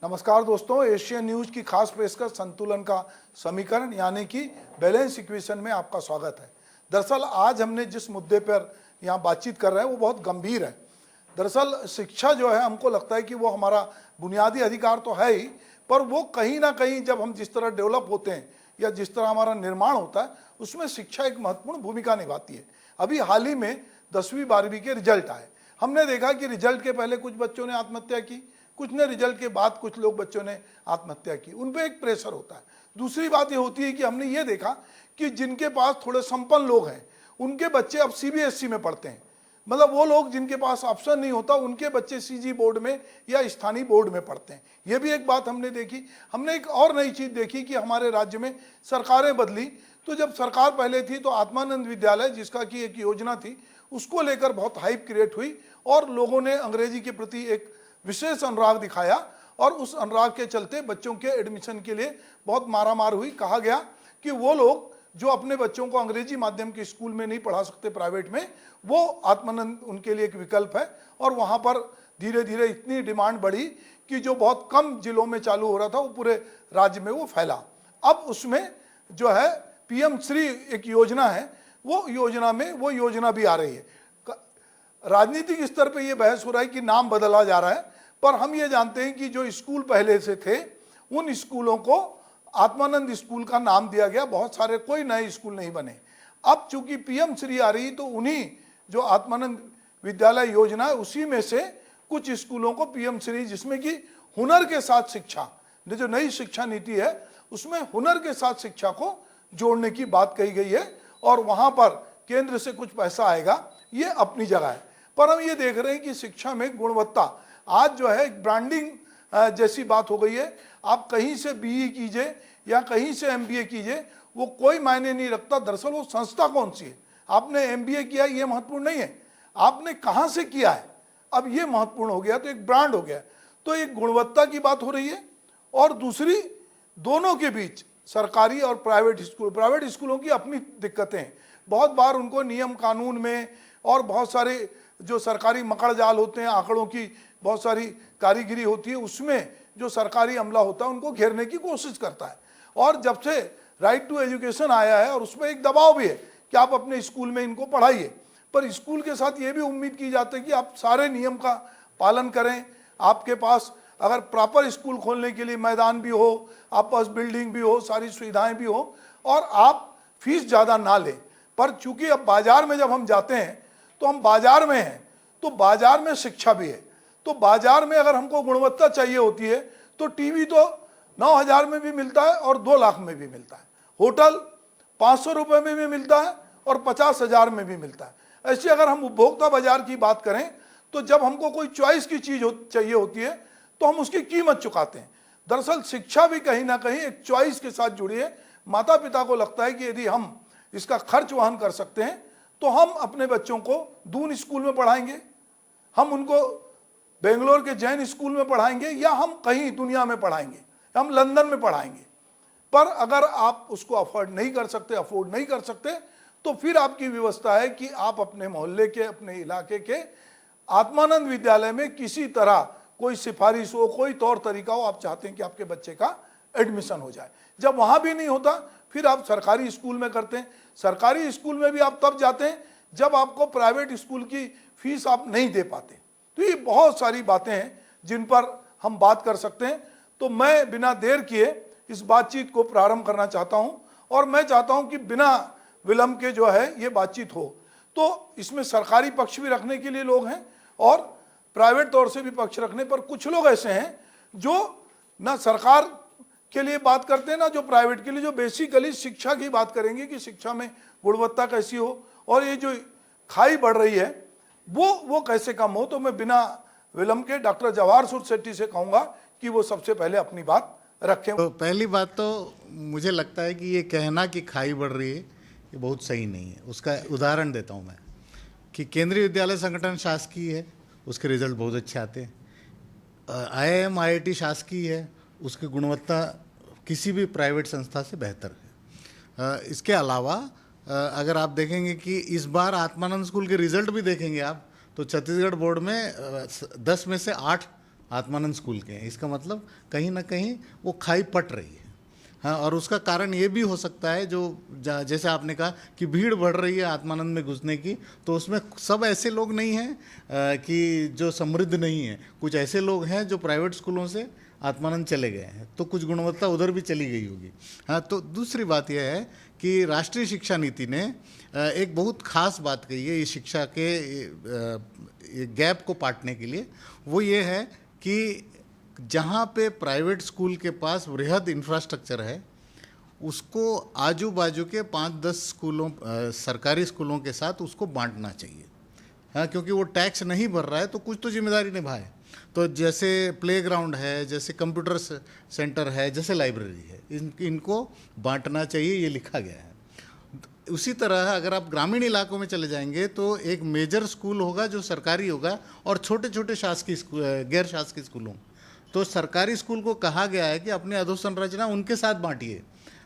नमस्कार दोस्तों, Asian news की खास पेशकश संतुलन का समीकरण यानी कि बैलेंस इक्वेशन में आपका स्वागत है। दरअसल आज हमने जिस मुद्दे पर यहाँ बातचीत कर रहे हैं वो बहुत गंभीर है। दरअसल शिक्षा जो है, हमको लगता है कि वो हमारा बुनियादी अधिकार तो है ही, पर वो कहीं ना कहीं जब हम जिस तरह डेवलप होते हैं या जिस तरह हमारा निर्माण होता है उसमें शिक्षा एक महत्वपूर्ण भूमिका निभाती है। अभी हाल ही में 10वीं 12वीं के रिजल्ट आए, हमने देखा कि रिजल्ट के पहले कुछ बच्चों ने आत्महत्या की, कुछ ने रिजल्ट के बाद कुछ लोग बच्चों ने आत्महत्या की। उन पे एक प्रेशर होता है। दूसरी बात ये होती है कि हमने ये देखा कि जिनके पास थोड़े संपन्न लोग हैं उनके बच्चे अब सीबीएसई में पढ़ते हैं। मतलब वो लोग जिनके पास ऑप्शन नहीं होता उनके बच्चे सीजी बोर्ड में या स्थानीय बोर्ड में पढ़ते हैं। ये भी एक बात हमने देखी। हमने एक और नई चीज़ देखी कि हमारे राज्य में सरकारें बदली, तो जब सरकार पहले थी तो आत्मानंद विद्यालय जिसका कि एक योजना थी उसको लेकर बहुत हाइप क्रिएट हुई और लोगों ने अंग्रेजी के प्रति एक विशेष अनुराग दिखाया और उस अनुराग के चलते बच्चों के एडमिशन के लिए बहुत मारामार हुई। कहा गया कि वो लोग जो अपने बच्चों को अंग्रेजी माध्यम के स्कूल में नहीं पढ़ा सकते प्राइवेट में, वो आत्मानंद उनके लिए एक विकल्प है। और वहाँ पर धीरे धीरे इतनी डिमांड बढ़ी कि जो बहुत कम जिलों में चालू हो रहा था वो पूरे राज्य में वो फैला। अब उसमें जो है पीएम श्री एक योजना है, वो योजना में वो योजना भी आ रही है। राजनीतिक स्तर पे ये बहस हो रहा है कि नाम बदला जा रहा है, पर हम ये जानते हैं कि जो स्कूल पहले से थे उन स्कूलों को आत्मानंद स्कूल का नाम दिया गया। बहुत सारे कोई नए स्कूल नहीं बने। अब चूंकि पीएम श्री आ रही तो उन्हीं जो आत्मानंद विद्यालय योजना है उसी में से कुछ स्कूलों को पीएम श्री, जिसमें कि हुनर के साथ शिक्षा, जो नई शिक्षा नीति है उसमें हुनर के साथ शिक्षा को जोड़ने की बात कही गई है और वहाँ पर केंद्र से कुछ पैसा आएगा, ये अपनी जगह है। पर हम ये देख रहे हैं कि शिक्षा में गुणवत्ता आज जो है एक ब्रांडिंग जैसी बात हो गई है। आप कहीं से बीई कीजिए या कहीं से एमबीए कीजिए, वो कोई मायने नहीं रखता। दरअसल वो संस्था कौन सी है, आपने एमबीए किया ये महत्वपूर्ण नहीं है, आपने कहाँ से किया है, अब ये महत्वपूर्ण हो गया। तो एक ब्रांड हो गया। तो एक गुणवत्ता की बात हो रही है और दूसरी दोनों के बीच सरकारी और प्राइवेट स्कूलों की अपनी दिक्कतें हैं। बहुत बार उनको नियम कानून में और बहुत सारे जो सरकारी मकड़ जाल होते हैं, आंकड़ों की बहुत सारी कारीगिरी होती है, उसमें जो सरकारी अमला होता है उनको घेरने की कोशिश करता है। और जब से राइट टू एजुकेशन आया है और उसमें एक दबाव भी है कि आप अपने स्कूल में इनको पढ़ाइए, पर स्कूल के साथ ये भी उम्मीद की जाती है कि आप सारे नियम का पालन करें। आपके पास अगर प्रॉपर स्कूल खोलने के लिए मैदान भी हो, आप पास बिल्डिंग भी हो, सारी सुविधाएं भी हो और आप फीस ज़्यादा ना लें। पर चूंकि अब बाजार में जब हम जाते हैं तो हम बाजार में हैं, तो बाजार में शिक्षा भी है। तो बाजार में अगर हमको गुणवत्ता चाहिए होती है तो टीवी तो 9,000 में भी मिलता है और 2 लाख में भी मिलता है, होटल 500 रुपये में भी मिलता है और 50,000 में भी मिलता है। ऐसे अगर हम उपभोक्ता बाजार की बात करें तो जब हमको कोई चॉइस की चीज़ चाहिए होती है तो हम उसकी कीमत चुकाते हैं। दरअसल शिक्षा भी कहीं ना कहीं एक चॉइस के साथ जुड़ी है। माता पिता को लगता है कि यदि हम इसका खर्च वहन कर सकते हैं तो हम अपने बच्चों को दून स्कूल में पढ़ाएंगे, हम उनको बेंगलोर के जैन स्कूल में पढ़ाएंगे या हम कहीं दुनिया में पढ़ाएंगे, हम लंदन में पढ़ाएंगे। पर अगर आप उसको अफोर्ड नहीं कर सकते तो फिर आपकी व्यवस्था है कि आप अपने मोहल्ले के, अपने इलाके के आत्मानंद विद्यालय में किसी तरह कोई सिफारिश हो, कोई तौर तरीका हो, आप चाहते हैं कि आपके बच्चे का एडमिशन हो जाए। जब वहाँ भी नहीं होता फिर आप सरकारी स्कूल में करते हैं। सरकारी स्कूल में भी आप तब जाते हैं जब आपको प्राइवेट स्कूल की फीस आप नहीं दे पाते। तो ये बहुत सारी बातें हैं जिन पर हम बात कर सकते हैं। तो मैं बिना देर किए इस बातचीत को प्रारंभ करना चाहता हूं और मैं चाहता हूं कि बिना विलंब के जो है ये बातचीत हो। तो इसमें सरकारी पक्ष भी रखने के लिए लोग हैं और प्राइवेट तौर से भी पक्ष रखने पर कुछ लोग ऐसे हैं जो ना सरकार के लिए बात करते हैं ना जो प्राइवेट के लिए, जो बेसिकली शिक्षा की बात करेंगे कि शिक्षा में गुणवत्ता कैसी हो और ये जो खाई बढ़ रही है वो कैसे कम हो। तो मैं बिना विलंब के डॉक्टर जवाहर सूर्य शेट्टी से कहूँगा कि वो सबसे पहले अपनी बात रखें। तो पहली बात तो मुझे लगता है कि ये कहना कि खाई बढ़ रही है ये बहुत सही नहीं है। उसका उदाहरण देता हूँ मैं कि केंद्रीय विद्यालय संगठन शासकीय है, उसके रिजल्ट बहुत अच्छे आते हैं। IIM IIT शासकीय है, उसकी गुणवत्ता किसी भी प्राइवेट संस्था से बेहतर है। इसके अलावा अगर आप देखेंगे कि इस बार आत्मानंद स्कूल के रिजल्ट भी देखेंगे आप तो छत्तीसगढ़ बोर्ड में 10 में से 8 आत्मानंद स्कूल के हैं। इसका मतलब कहीं ना कहीं वो खाई पट रही है। हाँ, और उसका कारण ये भी हो सकता है जो जैसे आपने कहा कि भीड़ बढ़ रही है आत्मानंद में घुसने की, तो उसमें सब ऐसे लोग नहीं हैं कि जो समृद्ध नहीं हैं। कुछ ऐसे लोग हैं जो प्राइवेट स्कूलों से आत्मानंद चले गए हैं, तो कुछ गुणवत्ता उधर भी चली गई होगी। हाँ, तो दूसरी बात यह है कि राष्ट्रीय शिक्षा नीति ने एक बहुत खास बात कही है इस शिक्षा के गैप को पाटने के लिए। वो ये है कि जहाँ पे प्राइवेट स्कूल के पास वृहद इंफ्रास्ट्रक्चर है, उसको आजू बाजू के 5-10 स्कूलों सरकारी स्कूलों के साथ उसको बांटना चाहिए। हाँ, क्योंकि वो टैक्स नहीं भर रहा है तो कुछ तो जिम्मेदारी निभाए। तो जैसे प्लेग्राउंड है, जैसे कंप्यूटर सेंटर है, जैसे लाइब्रेरी है, इनको बांटना चाहिए, ये लिखा गया है। उसी तरह अगर आप ग्रामीण इलाकों में चले जाएंगे तो एक मेजर स्कूल होगा जो सरकारी होगा, और छोटे छोटे शासकीय गैर शासकीय स्कूलों, तो सरकारी स्कूल को कहा गया है कि अपनी अधोसंरचना उनके साथ बांटिए।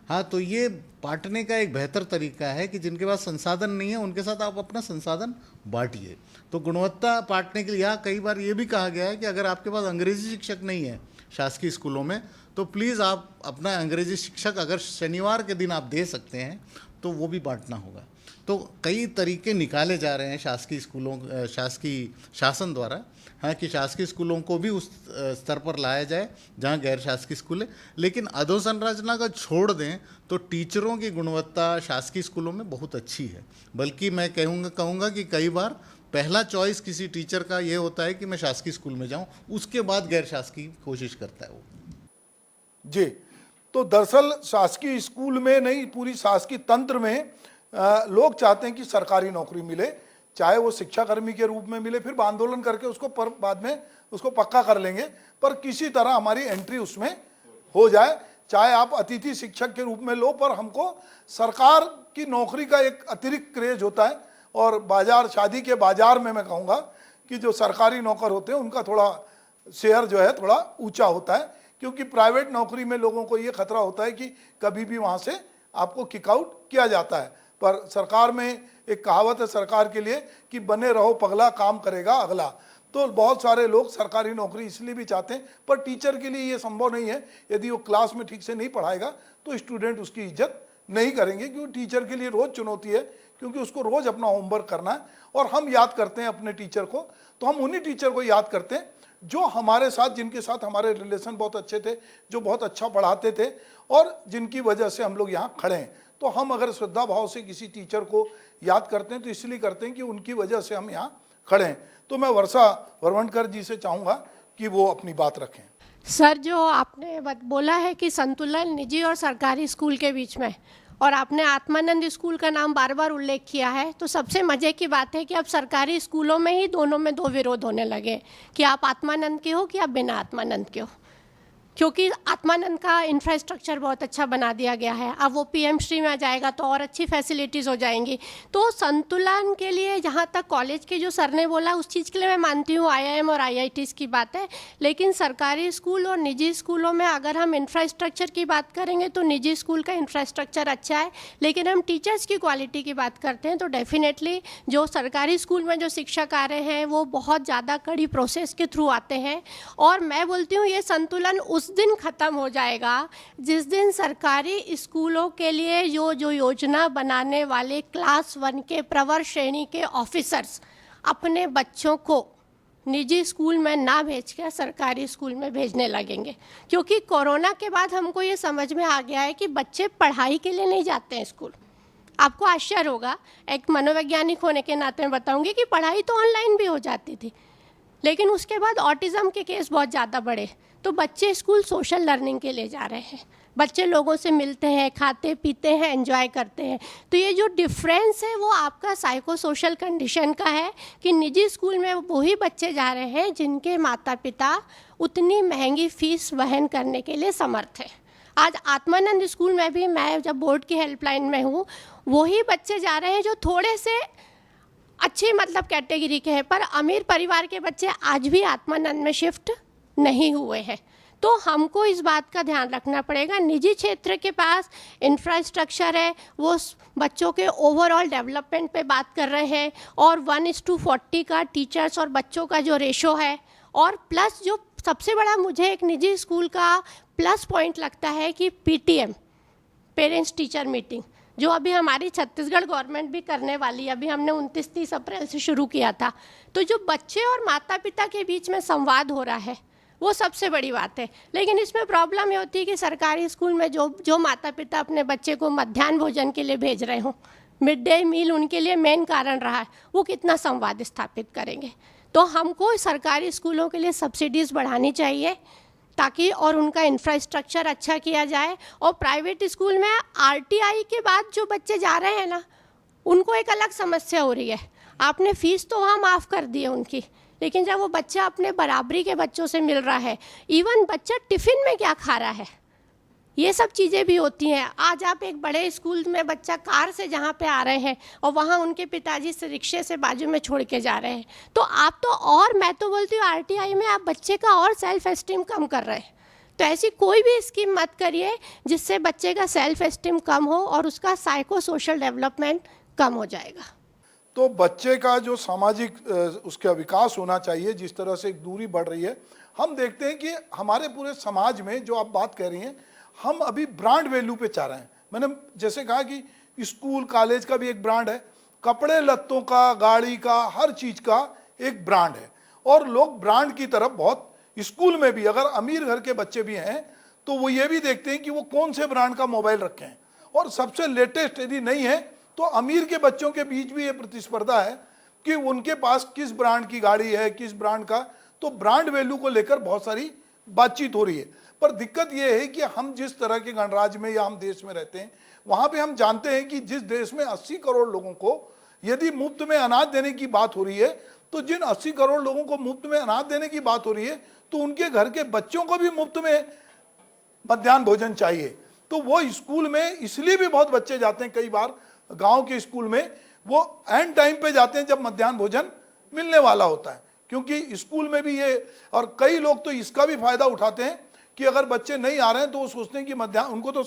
हाँ, तो ये बांटने का एक बेहतर तरीका है कि जिनके पास संसाधन नहीं है उनके साथ आप अपना संसाधन बांटिए। तो गुणवत्ता बांटने के लिए यहाँ कई बार ये भी कहा गया है कि अगर आपके पास अंग्रेजी शिक्षक नहीं है शासकीय स्कूलों में, तो प्लीज़ आप अपना अंग्रेजी शिक्षक अगर शनिवार के दिन आप दे सकते हैं तो वो भी बांटना होगा। तो कई तरीके निकाले जा रहे हैं शासकीय स्कूलों शासकीय शासन द्वारा, हाँ, कि शासकीय स्कूलों को भी उस स्तर पर लाया जाए जहाँ गैर शासकीय स्कूल है। लेकिन अधोसंरचना का छोड़ दें तो टीचरों की गुणवत्ता शासकीय स्कूलों में बहुत अच्छी है। बल्कि मैं कहूँगा कि कई बार पहला चॉइस किसी टीचर का ये होता है कि मैं शासकीय स्कूल में जाऊँ, उसके बाद गैर शासकीय कोशिश करता है वो। जी, तो दरअसल शासकीय स्कूल में नहीं, पूरी शासकीय तंत्र में लोग चाहते हैं कि सरकारी नौकरी मिले, चाहे वो शिक्षाकर्मी के रूप में मिले, फिर आंदोलन करके उसको बाद में उसको पक्का कर लेंगे, पर किसी तरह हमारी एंट्री उसमें हो जाए। चाहे आप अतिथि शिक्षक के रूप में लो, पर हमको सरकार की नौकरी का एक अतिरिक्त क्रेज होता है। और बाजार, शादी के बाजार में मैं कहूँगा कि जो सरकारी नौकर होते हैं उनका थोड़ा शेयर जो है थोड़ा ऊंचा होता है, क्योंकि प्राइवेट नौकरी में लोगों को ये खतरा होता है कि कभी भी वहाँ से आपको किकआउट किया जाता है। पर सरकार में एक कहावत है सरकार के लिए कि बने रहो पगला, काम करेगा अगला। तो बहुत सारे लोग सरकारी नौकरी इसलिए भी चाहते हैं, पर टीचर के लिए ये संभव नहीं है। यदि वो क्लास में ठीक से नहीं पढ़ाएगा तो स्टूडेंट उसकी इज्जत नहीं करेंगे, क्योंकि टीचर के लिए रोज़ चुनौती है, क्योंकि उसको रोज़ अपना होमवर्क करना है। और हम याद करते हैं अपने टीचर को, तो हम उन्हीं टीचर को याद करते हैं जो हमारे साथ, जिनके साथ हमारे रिलेशन बहुत अच्छे थे, जो बहुत अच्छा पढ़ाते थे और जिनकी वजह से हम लोग यहाँ खड़े हैं। तो हम अगर श्रद्धा भाव से किसी टीचर को याद करते हैं तो इसलिए करते हैं कि उनकी वजह से हम यहाँ खड़े हैं। तो मैं वर्षा वरवंटकर जी से चाहूँगा कि वो अपनी बात रखें। सर, जो आपने बोला है कि संतुलन निजी और सरकारी स्कूल के बीच में, और आपने आत्मानंद स्कूल का नाम बार बार उल्लेख किया है, तो सबसे मज़े की बात है कि अब सरकारी स्कूलों में ही दोनों में दो विरोध होने लगे कि आप आत्मानंद के हो कि आप बिना आत्मानंद के हो, क्योंकि आत्मानंद का इंफ्रास्ट्रक्चर बहुत अच्छा बना दिया गया है। अब वो पीएम श्री में आ जाएगा तो और अच्छी फैसिलिटीज़ हो जाएंगी। तो संतुलन के लिए जहाँ तक कॉलेज के जो सर ने बोला उस चीज़ के लिए मैं मानती हूँ आईआईएम और आईआईटीज़ की बात है, लेकिन सरकारी स्कूल और निजी स्कूलों में अगर हम इंफ्रास्ट्रक्चर की बात करेंगे तो निजी स्कूल का इंफ्रास्ट्रक्चर अच्छा है, लेकिन हम टीचर्स की क्वालिटी की बात करते हैं तो डेफिनेटली जो सरकारी स्कूल में जो शिक्षक आ रहे हैं वो बहुत ज़्यादा कड़ी प्रोसेस के थ्रू आते हैं। और मैं बोलती हूँ ये संतुलन उस दिन ख़त्म हो जाएगा जिस दिन सरकारी स्कूलों के लिए जो योजना बनाने वाले क्लास 1 के प्रवर श्रेणी के ऑफिसर्स अपने बच्चों को निजी स्कूल में ना भेज कर सरकारी स्कूल में भेजने लगेंगे। क्योंकि कोरोना के बाद हमको ये समझ में आ गया है कि बच्चे पढ़ाई के लिए नहीं जाते हैं स्कूल। आपको आश्चर्य होगा, एक मनोवैज्ञानिक होने के नाते मैं बताऊंगी कि पढ़ाई तो ऑनलाइन भी हो जाती थी, लेकिन उसके बाद ऑटिज़म के केस बहुत ज़्यादा बढ़े तो बच्चे स्कूल सोशल लर्निंग के लिए जा रहे हैं। बच्चे लोगों से मिलते हैं, खाते पीते हैं, एंजॉय करते हैं। तो ये जो डिफरेंस है वो आपका साइको सोशल कंडीशन का है कि निजी स्कूल में वही बच्चे जा रहे हैं जिनके माता पिता उतनी महंगी फीस वहन करने के लिए समर्थ है। आज आत्मानंद स्कूल में भी मैं जब बोर्ड की हेल्पलाइन में हूँ, वही बच्चे जा रहे हैं जो थोड़े से अच्छी कैटेगरी के हैं, पर अमीर परिवार के बच्चे आज भी आत्मानंद में शिफ्ट नहीं हुए हैं। तो हमको इस बात का ध्यान रखना पड़ेगा। निजी क्षेत्र के पास इंफ्रास्ट्रक्चर है, वो बच्चों के ओवरऑल डेवलपमेंट पे बात कर रहे हैं, और 1:40 का टीचर्स और बच्चों का जो रेशो है, और प्लस जो सबसे बड़ा मुझे एक निजी स्कूल का प्लस पॉइंट लगता है कि पीटीएम, पेरेंट्स टीचर मीटिंग, जो अभी हमारी छत्तीसगढ़ गवर्नमेंट भी करने वाली है, अभी हमने 29-30 अप्रैल से शुरू किया था। तो जो बच्चे और माता पिता के बीच में संवाद हो रहा है वो सबसे बड़ी बात है। लेकिन इसमें प्रॉब्लम ये होती है कि सरकारी स्कूल में जो माता पिता अपने बच्चे को मध्याह्न भोजन के लिए भेज रहे हों, मिड डे मील उनके लिए मेन कारण रहा है, वो कितना संवाद स्थापित करेंगे। तो हमको सरकारी स्कूलों के लिए सब्सिडीज़ बढ़ानी चाहिए ताकि और उनका इंफ्रास्ट्रक्चर अच्छा किया जाए। और प्राइवेट स्कूल में आरटीआई के बाद जो बच्चे जा रहे हैं ना, उनको एक अलग समस्या हो रही है। आपने फ़ीस तो वहाँ माफ़ कर दी है उनकी, लेकिन जब वो बच्चा अपने बराबरी के बच्चों से मिल रहा है, इवन बच्चा टिफ़िन में क्या खा रहा है, ये सब चीज़ें भी होती हैं। आज आप एक बड़े स्कूल में बच्चा कार से जहाँ पे आ रहे हैं और वहाँ उनके पिताजी से रिक्शे से बाजू में छोड़ के जा रहे हैं, तो आप तो, और मैं तो बोलती हूँ आरटीआई में आप बच्चे का और सेल्फ एस्टीम कम कर रहे हैं। तो ऐसी कोई भी स्कीम मत करिए जिससे बच्चे का सेल्फ एस्टीम कम हो और उसका साइको सोशल डेवलपमेंट कम हो जाएगा। तो बच्चे का जो सामाजिक उसका विकास होना चाहिए, जिस तरह से एक दूरी बढ़ रही है, हम देखते हैं कि हमारे पूरे समाज में जो आप बात कह रही हैं, हम अभी ब्रांड वैल्यू पे चाह रहे हैं। मैंने जैसे कहा कि स्कूल कॉलेज का भी एक ब्रांड है, कपड़े लत्तों का, गाड़ी का, हर चीज़ का एक ब्रांड है, और लोग ब्रांड की तरफ बहुत, स्कूल में भी अगर अमीर घर के बच्चे भी हैं तो वो ये भी देखते हैं कि वो कौन से ब्रांड का मोबाइल रखे हैं, और सबसे लेटेस्ट यदि नहीं है तो अमीर के बच्चों के बीच भी ये प्रतिस्पर्धा है कि उनके पास किस ब्रांड की गाड़ी है, किस ब्रांड का। तो ब्रांड वैल्यू को लेकर बहुत सारी बातचीत हो रही है। पर दिक्कत ये है कि हम जिस तरह के गणराज्य में या हम देश में रहते हैं, वहाँ पे हम जानते हैं कि जिस देश में 80 करोड़ लोगों को यदि मुफ्त में अनाज देने की बात हो रही है, तो जिन 80 करोड़ लोगों को मुफ्त में अनाज देने की बात हो रही है, तो उनके घर के बच्चों को भी मुफ्त में मध्याह्न भोजन चाहिए। तो वो स्कूल में इसलिए भी बहुत बच्चे जाते हैं, कई बार गांव के स्कूल में वो एंड टाइम पे जाते हैं जब मध्याह्न भोजन मिलने वाला होता है, क्योंकि स्कूल में भी ये, और कई लोग तो इसका भी फायदा उठाते हैं कि अगर बच्चे नहीं आ रहे हैं तो वो सोचते हैं कि मध्याह्न, उनको तो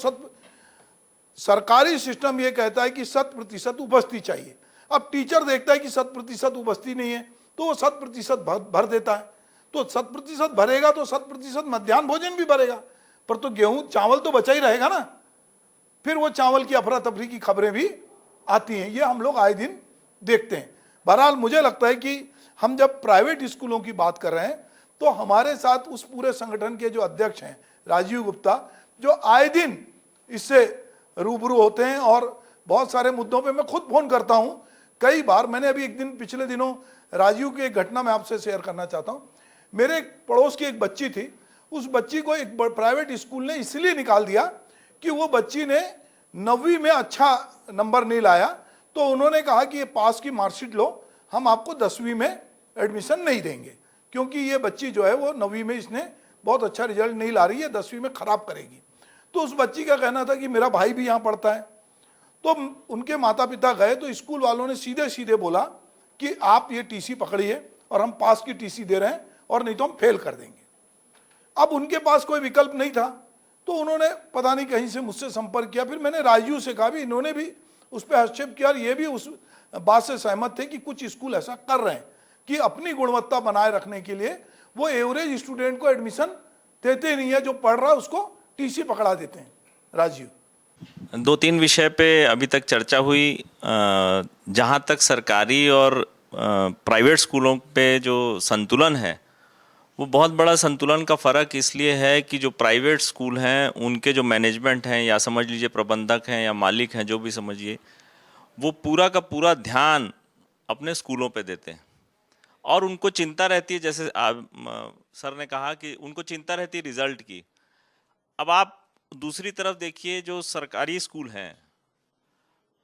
सरकारी सिस्टम ये कहता है कि 100% उपस्थिति चाहिए। अब टीचर देखता है कि 100% उपस्थिति नहीं है तो वो 100% भर देता है। तो 100% भरेगा तो 100% मध्याह्न भोजन भी भरेगा, पर तो गेहूं चावल तो बचा ही रहेगा ना। फिर वो चावल की अफरा तफरी की खबरें भी आती हैं, ये हम लोग आए दिन देखते हैं। बहरहाल मुझे लगता है कि हम जब प्राइवेट स्कूलों की बात कर रहे हैं तो हमारे साथ उस पूरे संगठन के जो अध्यक्ष हैं राजीव गुप्ता, जो आए दिन इससे रूबरू होते हैं और बहुत सारे मुद्दों पे मैं खुद फोन करता हूं। कई बार मैंने अभी एक दिन पिछले दिनों राजीव की एक घटना मैं आपसे शेयर करना चाहता हूं। मेरे पड़ोस की एक बच्ची थी, उस बच्ची को एक प्राइवेट स्कूल ने इसलिए निकाल दिया कि वो बच्ची ने 9वीं में अच्छा नंबर नहीं लाया, तो उन्होंने कहा कि ये पास की मार्कशीट लो, हम आपको 10वीं में एडमिशन नहीं देंगे, क्योंकि ये बच्ची जो है वो 9वीं में इसने बहुत अच्छा रिजल्ट नहीं ला रही है, 10वीं में खराब करेगी। तो उस बच्ची का कहना था कि मेरा भाई भी यहाँ पढ़ता है। तो उनके माता पिता गए तो स्कूल वालों ने सीधे सीधे बोला कि आप ये टीसी पकड़िए और हम पास की टीसी दे रहे हैं, और नहीं तो हम फेल कर देंगे। अब उनके पास कोई विकल्प नहीं था, तो उन्होंने पता नहीं कहीं से मुझसे संपर्क किया। फिर मैंने राजू से कहा भी, इन्होंने भी उस पर हस्तक्षेप किया और ये भी उस बात से सहमत थे कि कुछ स्कूल ऐसा कर रहे हैं कि अपनी गुणवत्ता बनाए रखने के लिए वो एवरेज स्टूडेंट को एडमिशन देते नहीं है, जो पढ़ रहा है उसको टीसी पकड़ा देते हैं। राजीव, 2-3 विषय पे अभी तक चर्चा हुई। जहाँ तक सरकारी और प्राइवेट स्कूलों पे जो संतुलन है, वो बहुत बड़ा संतुलन का फ़र्क इसलिए है कि जो प्राइवेट स्कूल हैं उनके जो मैनेजमेंट हैं, या समझ लीजिए प्रबंधक हैं या मालिक हैं, जो भी समझिए, वो पूरा का पूरा ध्यान अपने स्कूलों पे देते हैं। और उनको चिंता रहती है, जैसे सर ने कहा कि उनको चिंता रहती है रिज़ल्ट की। अब आप दूसरी तरफ देखिए, जो सरकारी स्कूल हैं,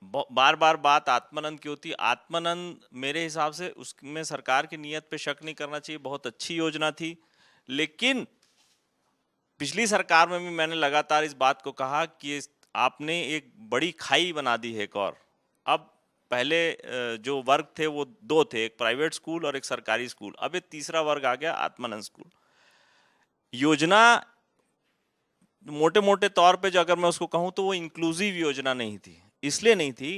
बार बार बात आत्मानंद की होती है। आत्मानंद मेरे हिसाब से उसमें सरकार की नीयत पे शक नहीं करना चाहिए, बहुत अच्छी योजना थी। लेकिन पिछली सरकार में भी मैंने लगातार इस बात को कहा कि आपने एक बड़ी खाई बना दी है एक और। अब पहले जो वर्ग थे वो 2 थे, एक प्राइवेट स्कूल और एक सरकारी स्कूल। अब एक तीसरा वर्ग आ गया, आत्मानंद स्कूल। योजना मोटे मोटे तौर पे जो अगर मैं उसको कहूँ तो वो इंक्लूसिव योजना नहीं थी। इसलिए नहीं थी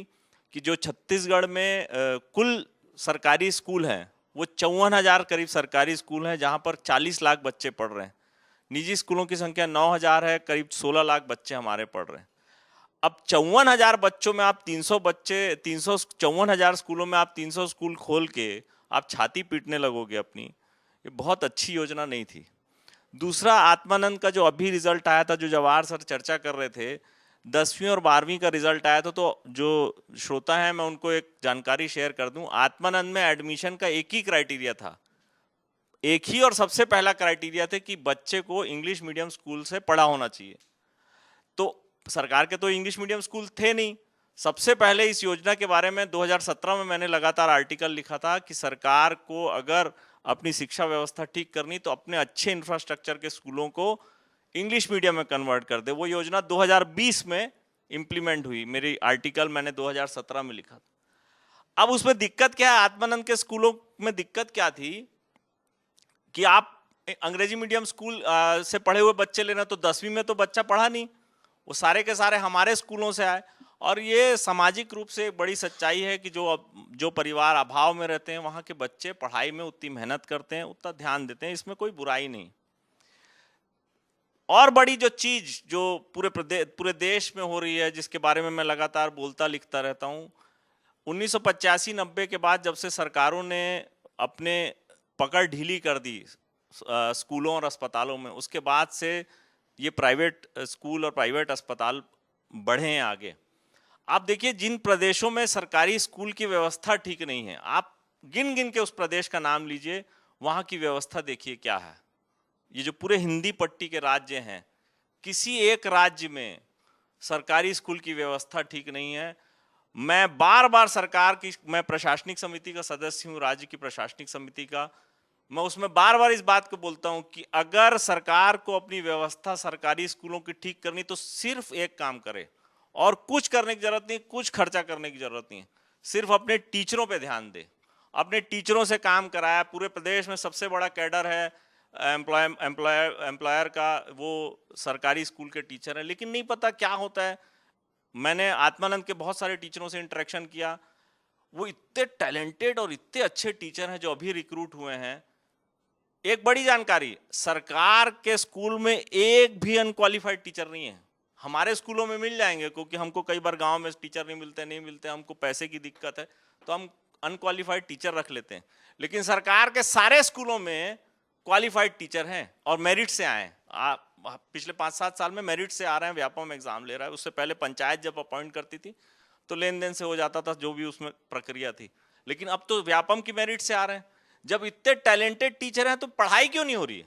कि जो छत्तीसगढ़ में कुल सरकारी स्कूल हैं वो 54,000 करीब सरकारी स्कूल हैं जहां पर 40 लाख बच्चे पढ़ रहे हैं। निजी स्कूलों की संख्या 9,000 है, करीब 16 लाख बच्चे हमारे पढ़ रहे हैं। अब 54,000 बच्चों में आप 54,000 स्कूलों में आप 300 स्कूल खोल के आप छाती पीटने लगोगे अपनी, ये बहुत अच्छी योजना नहीं थी। दूसरा, आत्मानंद का जो अभी रिजल्ट आया था, जो जवाहर सर चर्चा कर रहे थे, 10वीं और 12वीं का रिजल्ट आया था, तो जो श्रोता हैं मैं उनको एक जानकारी शेयर कर दूं। आत्मानंद में एडमिशन का एक ही क्राइटेरिया था, एक ही और सबसे पहला क्राइटेरिया था कि बच्चे को इंग्लिश मीडियम स्कूल से पढ़ा होना चाहिए। तो सरकार के तो इंग्लिश मीडियम स्कूल थे नहीं। सबसे पहले इस योजना के बारे में 2017 में मैंने लगातार आर्टिकल लिखा था कि सरकार को अगर अपनी शिक्षा व्यवस्था ठीक करनी तो अपने अच्छे इंफ्रास्ट्रक्चर के स्कूलों को इंग्लिश मीडियम में कन्वर्ट कर दे। वो योजना 2020 में इंप्लीमेंट हुई, मेरी आर्टिकल मैंने 2017 में लिखा था। अब उसमें दिक्कत क्या है, आत्मानंद के स्कूलों में दिक्कत क्या थी कि आप अंग्रेजी मीडियम स्कूल से पढ़े हुए बच्चे लेना, तो 10वीं में तो बच्चा पढ़ा नहीं, वो सारे के सारे हमारे स्कूलों से आए। और ये सामाजिक रूप से एक बड़ी सच्चाई है कि जो परिवार अभाव में रहते हैं वहाँ के बच्चे पढ़ाई में उतनी मेहनत करते हैं, उतना ध्यान देते हैं, इसमें कोई बुराई नहीं। और बड़ी जो चीज जो पूरे देश में हो रही है, जिसके बारे में मैं लगातार बोलता लिखता रहता हूँ, 1985-90 के बाद जब से सरकारों ने अपने पकड़ ढीली कर दी स्कूलों और अस्पतालों में, उसके बाद से ये प्राइवेट स्कूल और प्राइवेट अस्पताल बढ़े हैं आगे। आप देखिए, जिन प्रदेशों में सरकारी स्कूल की व्यवस्था ठीक नहीं है, आप गिन गिन के उस प्रदेश का नाम लीजिए, वहाँ की व्यवस्था देखिए क्या है। ये जो पूरे हिंदी पट्टी के राज्य हैं, किसी एक राज्य में सरकारी स्कूल की व्यवस्था ठीक नहीं है। मैं बार बार मैं प्रशासनिक समिति का सदस्य हूँ, राज्य की प्रशासनिक समिति का, मैं उसमें बार बार इस बात को बोलता हूँ कि अगर सरकार को अपनी व्यवस्था सरकारी स्कूलों की ठीक करनी तो सिर्फ एक काम करे, और कुछ करने की जरूरत नहीं, कुछ खर्चा करने की जरूरत नहीं है, सिर्फ अपने टीचरों पे ध्यान दे, अपने टीचरों से काम कराया। पूरे प्रदेश में सबसे बड़ा कैडर है एम्प्लॉयर का, वो सरकारी स्कूल के टीचर है, लेकिन नहीं पता क्या होता है। मैंने आत्मानंद के बहुत सारे टीचरों से इंटरेक्शन किया, वो इतने टैलेंटेड और इतने अच्छे टीचर हैं जो अभी रिक्रूट हुए हैं। एक बड़ी जानकारी, सरकार के स्कूल में एक भी अनक्वालिफाइड टीचर नहीं है। हमारे स्कूलों में मिल जाएंगे, क्योंकि हमको कई बार गांव में टीचर नहीं मिलते, हमको पैसे की दिक्कत है, तो हम अनक्वालिफाइड टीचर रख लेते हैं। लेकिन सरकार के सारे स्कूलों में क्वालिफाइड टीचर हैं और मेरिट से आए हैं। पिछले 5-7 साल में मेरिट से आ रहे हैं, व्यापम एग्जाम ले रहा है। उससे पहले पंचायत जब अपॉइंट करती थी तो लेन देन से हो जाता था, जो भी उसमें प्रक्रिया थी, लेकिन अब तो व्यापम की मेरिट से आ रहे हैं। जब इतने टैलेंटेड टीचर हैं तो पढ़ाई क्यों नहीं हो रही है?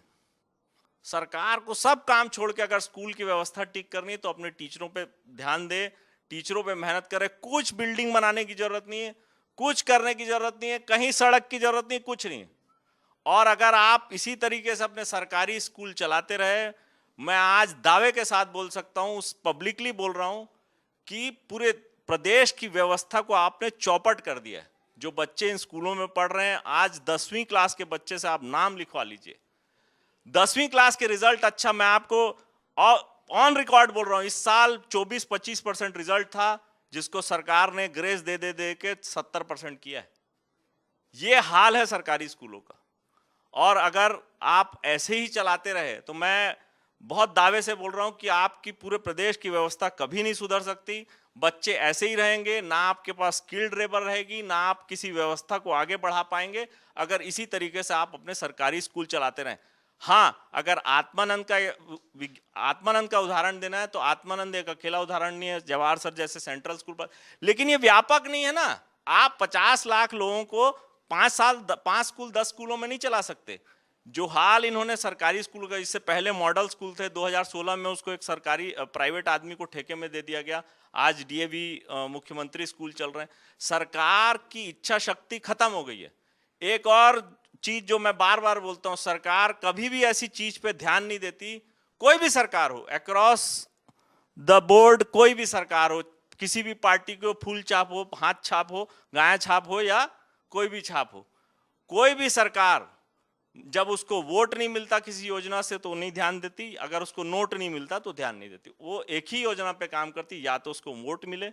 सरकार को सब काम छोड़ के अगर स्कूल की व्यवस्था ठीक करनी है तो अपने टीचरों पे ध्यान दे, टीचरों पे मेहनत करे। कुछ बिल्डिंग बनाने की जरूरत नहीं है, कुछ करने की जरूरत नहीं है, कहीं सड़क की जरूरत नहीं, कुछ नहीं। और अगर आप इसी तरीके से अपने सरकारी स्कूल चलाते रहे, मैं आज दावे के साथ बोल सकता हूं, पब्लिकली बोल रहा हूं, कि पूरे प्रदेश की व्यवस्था को आपने चौपट कर दिया है। जो बच्चे इन स्कूलों में पढ़ रहे हैं, आज 10वीं क्लास के बच्चे से आप नाम लिखवा लीजिए, 10वीं क्लास के रिजल्ट, अच्छा मैं आपको ऑन रिकॉर्ड बोल रहा हूं, इस साल 24-25% रिजल्ट था, जिसको सरकार ने ग्रेस दे के 70% किया है। ये हाल है सरकारी स्कूलों का। और अगर आप ऐसे ही चलाते रहे तो मैं बहुत दावे से बोल रहा हूं कि आपकी पूरे प्रदेश की व्यवस्था कभी नहीं सुधर सकती। बच्चे ऐसे ही रहेंगे, ना आपके पास स्किल्ड लेबर रहेगी, ना आप किसी व्यवस्था को आगे बढ़ा पाएंगे, अगर इसी तरीके से आप अपने सरकारी स्कूल चलाते रहें। हाँ, अगर आत्मानंद का उदाहरण देना है तो आत्मानंद एक अकेला उदाहरण नहीं है, जवाहर सर जैसे सेंट्रल स्कूल पर, लेकिन ये व्यापक नहीं है ना। आप 50 लाख लोगों को 5 स्कूल 10 स्कूलों में नहीं चला सकते। जो हाल इन्होंने सरकारी स्कूल का, इससे पहले मॉडल स्कूल थे, 2016 में उसको एक सरकारी प्राइवेट आदमी को ठेके में दे दिया गया, आज डीएवी मुख्यमंत्री स्कूल चल रहे हैं। सरकार की इच्छा शक्ति खत्म हो गई है। एक और चीज जो मैं बार बार बोलता हूं, सरकार कभी भी ऐसी चीज पे ध्यान नहीं देती। कोई भी सरकार हो, अक्रॉस द बोर्ड कोई भी सरकार हो, किसी भी पार्टी को, फूल छाप हो, हाथ छाप हो, गाय छाप हो, या कोई भी छाप हो, कोई भी सरकार जब उसको वोट नहीं मिलता किसी योजना से तो नहीं ध्यान देती, अगर उसको नोट नहीं मिलता तो ध्यान नहीं देती। वो एक ही योजना पे काम करती, या तो उसको वोट मिले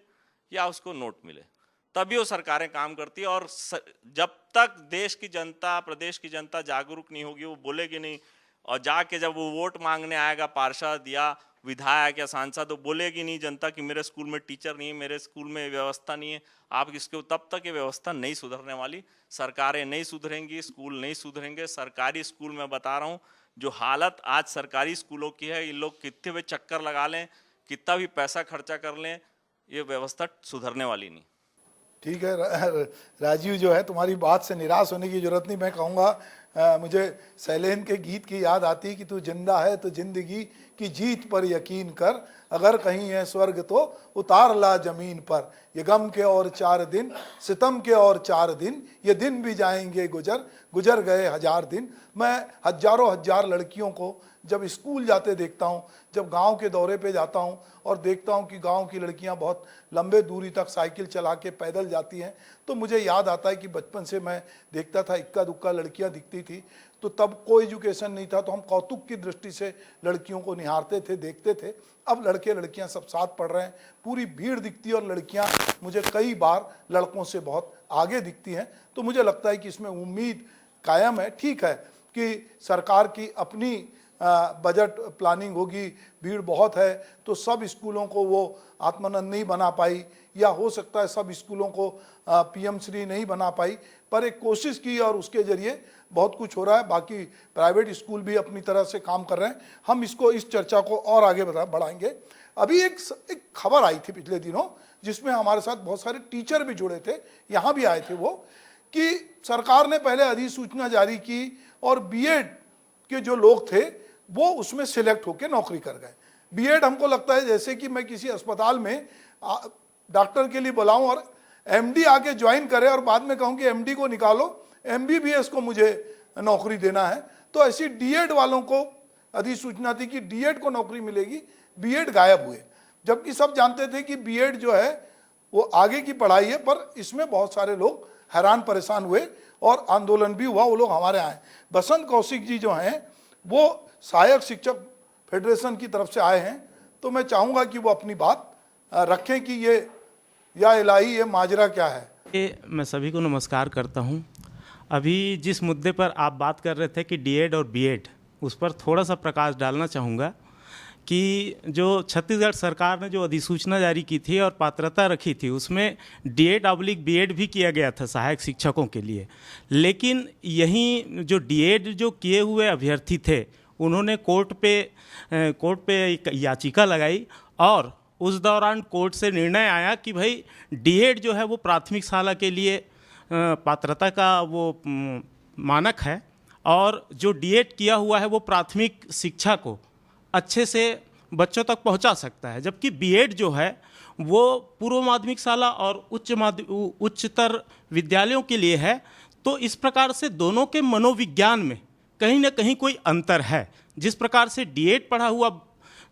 या उसको नोट मिले। तभी वो सरकारें काम करती है। और जब तक देश की जनता, प्रदेश की जनता जागरूक नहीं होगी, वो बोलेगी नहीं, और जाके जब वो वोट मांगने आएगा पार्षद या विधायक या सांसद, तो बोलेगी नहीं जनता कि मेरे स्कूल में टीचर नहीं है, मेरे स्कूल में व्यवस्था नहीं है। आप इसके तब तक ये व्यवस्था नहीं सुधरने वाली, सरकारें नहीं सुधरेंगी, स्कूल नहीं सुधरेंगे। सरकारी स्कूल में बता रहा हूँ, जो हालत आज सरकारी स्कूलों की है, इन लोग कितने भी चक्कर लगा लें, कितना भी पैसा खर्चा कर लें, ये व्यवस्था सुधरने वाली नहीं। ठीक है राजीव, जो है तुम्हारी बात से निराश होने की जरूरत नहीं। मैं कहूँगा मुझे सैलेन के गीत की याद आती है कि तू जिंदा है तो जिंदगी की जीत पर यकीन कर, अगर कहीं है स्वर्ग तो उतार ला जमीन पर। ये गम के और 4 दिन, सितम के और 4 दिन, ये दिन भी जाएंगे गुजर, गुजर गए 1000 दिन। मैं हजारों हजार लड़कियों को जब स्कूल जाते देखता हूँ, जब गांव के दौरे पे जाता हूँ और देखता हूँ कि गांव की लड़कियाँ बहुत लंबे दूरी तक साइकिल चला के पैदल जाती हैं, तो मुझे याद आता है कि बचपन से मैं देखता था इक्का दुक्का लड़कियाँ दिखती थी, तो तब कोई एजुकेशन नहीं था, तो हम कौतुक की दृष्टि से लड़कियों को निहारते थे, देखते थे। अब लड़के लड़कियां सब साथ पढ़ रहे हैं, पूरी भीड़ दिखती है, और लड़कियां मुझे कई बार लड़कों से बहुत आगे दिखती हैं। तो मुझे लगता है कि इसमें उम्मीद कायम है। ठीक है कि सरकार की अपनी बजट प्लानिंग होगी, भीड़ बहुत है तो सब स्कूलों को वो आत्मानंद नहीं बना पाई, या हो सकता है सब स्कूलों को पीएम श्री नहीं बना पाई, पर एक कोशिश की और उसके जरिए बहुत कुछ हो रहा है। बाकी प्राइवेट स्कूल भी अपनी तरह से काम कर रहे हैं। हम इस चर्चा को और आगे बढ़ाएंगे। अभी एक खबर आई थी पिछले दिनों, जिसमें हमारे साथ बहुत सारे टीचर भी जुड़े थे, यहाँ भी आए थे वो, कि सरकार ने पहले अधिसूचना जारी की और बीएड के जो लोग थे वो उसमें सिलेक्ट होकर नौकरी कर गए। बीएड हमको लगता है जैसे कि मैं किसी अस्पताल में डॉक्टर के लिए बुलाऊं और एमडी आके ज्वाइन करे और बाद में कहूं कि एमडी को निकालो, एमबीबीएस को मुझे नौकरी देना है। तो ऐसी डीएड वालों को अधिसूचना थी कि डीएड को नौकरी मिलेगी, बीएड गायब हुए। जबकि सब जानते थे कि बीएड जो है वो आगे की पढ़ाई है, पर इसमें बहुत सारे लोग हैरान परेशान हुए और आंदोलन भी हुआ। वो लोग हमारे आए, बसंत कौशिक जी जो हैं वो सहायक शिक्षक फेडरेशन की तरफ से आए हैं, तो मैं चाहूँगा कि वो अपनी बात रखें कि ये या इलाही ये माजरा क्या है। मैं सभी को नमस्कार करता हूं। अभी जिस मुद्दे पर आप बात कर रहे थे कि डीएड और बीएड, उस पर थोड़ा सा प्रकाश डालना चाहूँगा कि जो छत्तीसगढ़ सरकार ने जो अधिसूचना जारी की थी और पात्रता रखी थी, उसमें डीएड/बीएड भी किया गया था सहायक शिक्षकों के लिए। लेकिन यहीं जो डीएड जो किए हुए अभ्यर्थी थे, उन्होंने कोर्ट पे एक याचिका लगाई और उस दौरान कोर्ट से निर्णय आया कि भाई डीएड जो है वो प्राथमिक शाला के लिए पात्रता का वो मानक है, और जो डीएड किया हुआ है वो प्राथमिक शिक्षा को अच्छे से बच्चों तक पहुंचा सकता है, जबकि बीएड जो है वो पूर्व माध्यमिक शाला और उच्चतर विद्यालयों के लिए है। तो इस प्रकार से दोनों के मनोविज्ञान में कहीं ना कहीं कोई अंतर है। जिस प्रकार से डीएड पढ़ा हुआ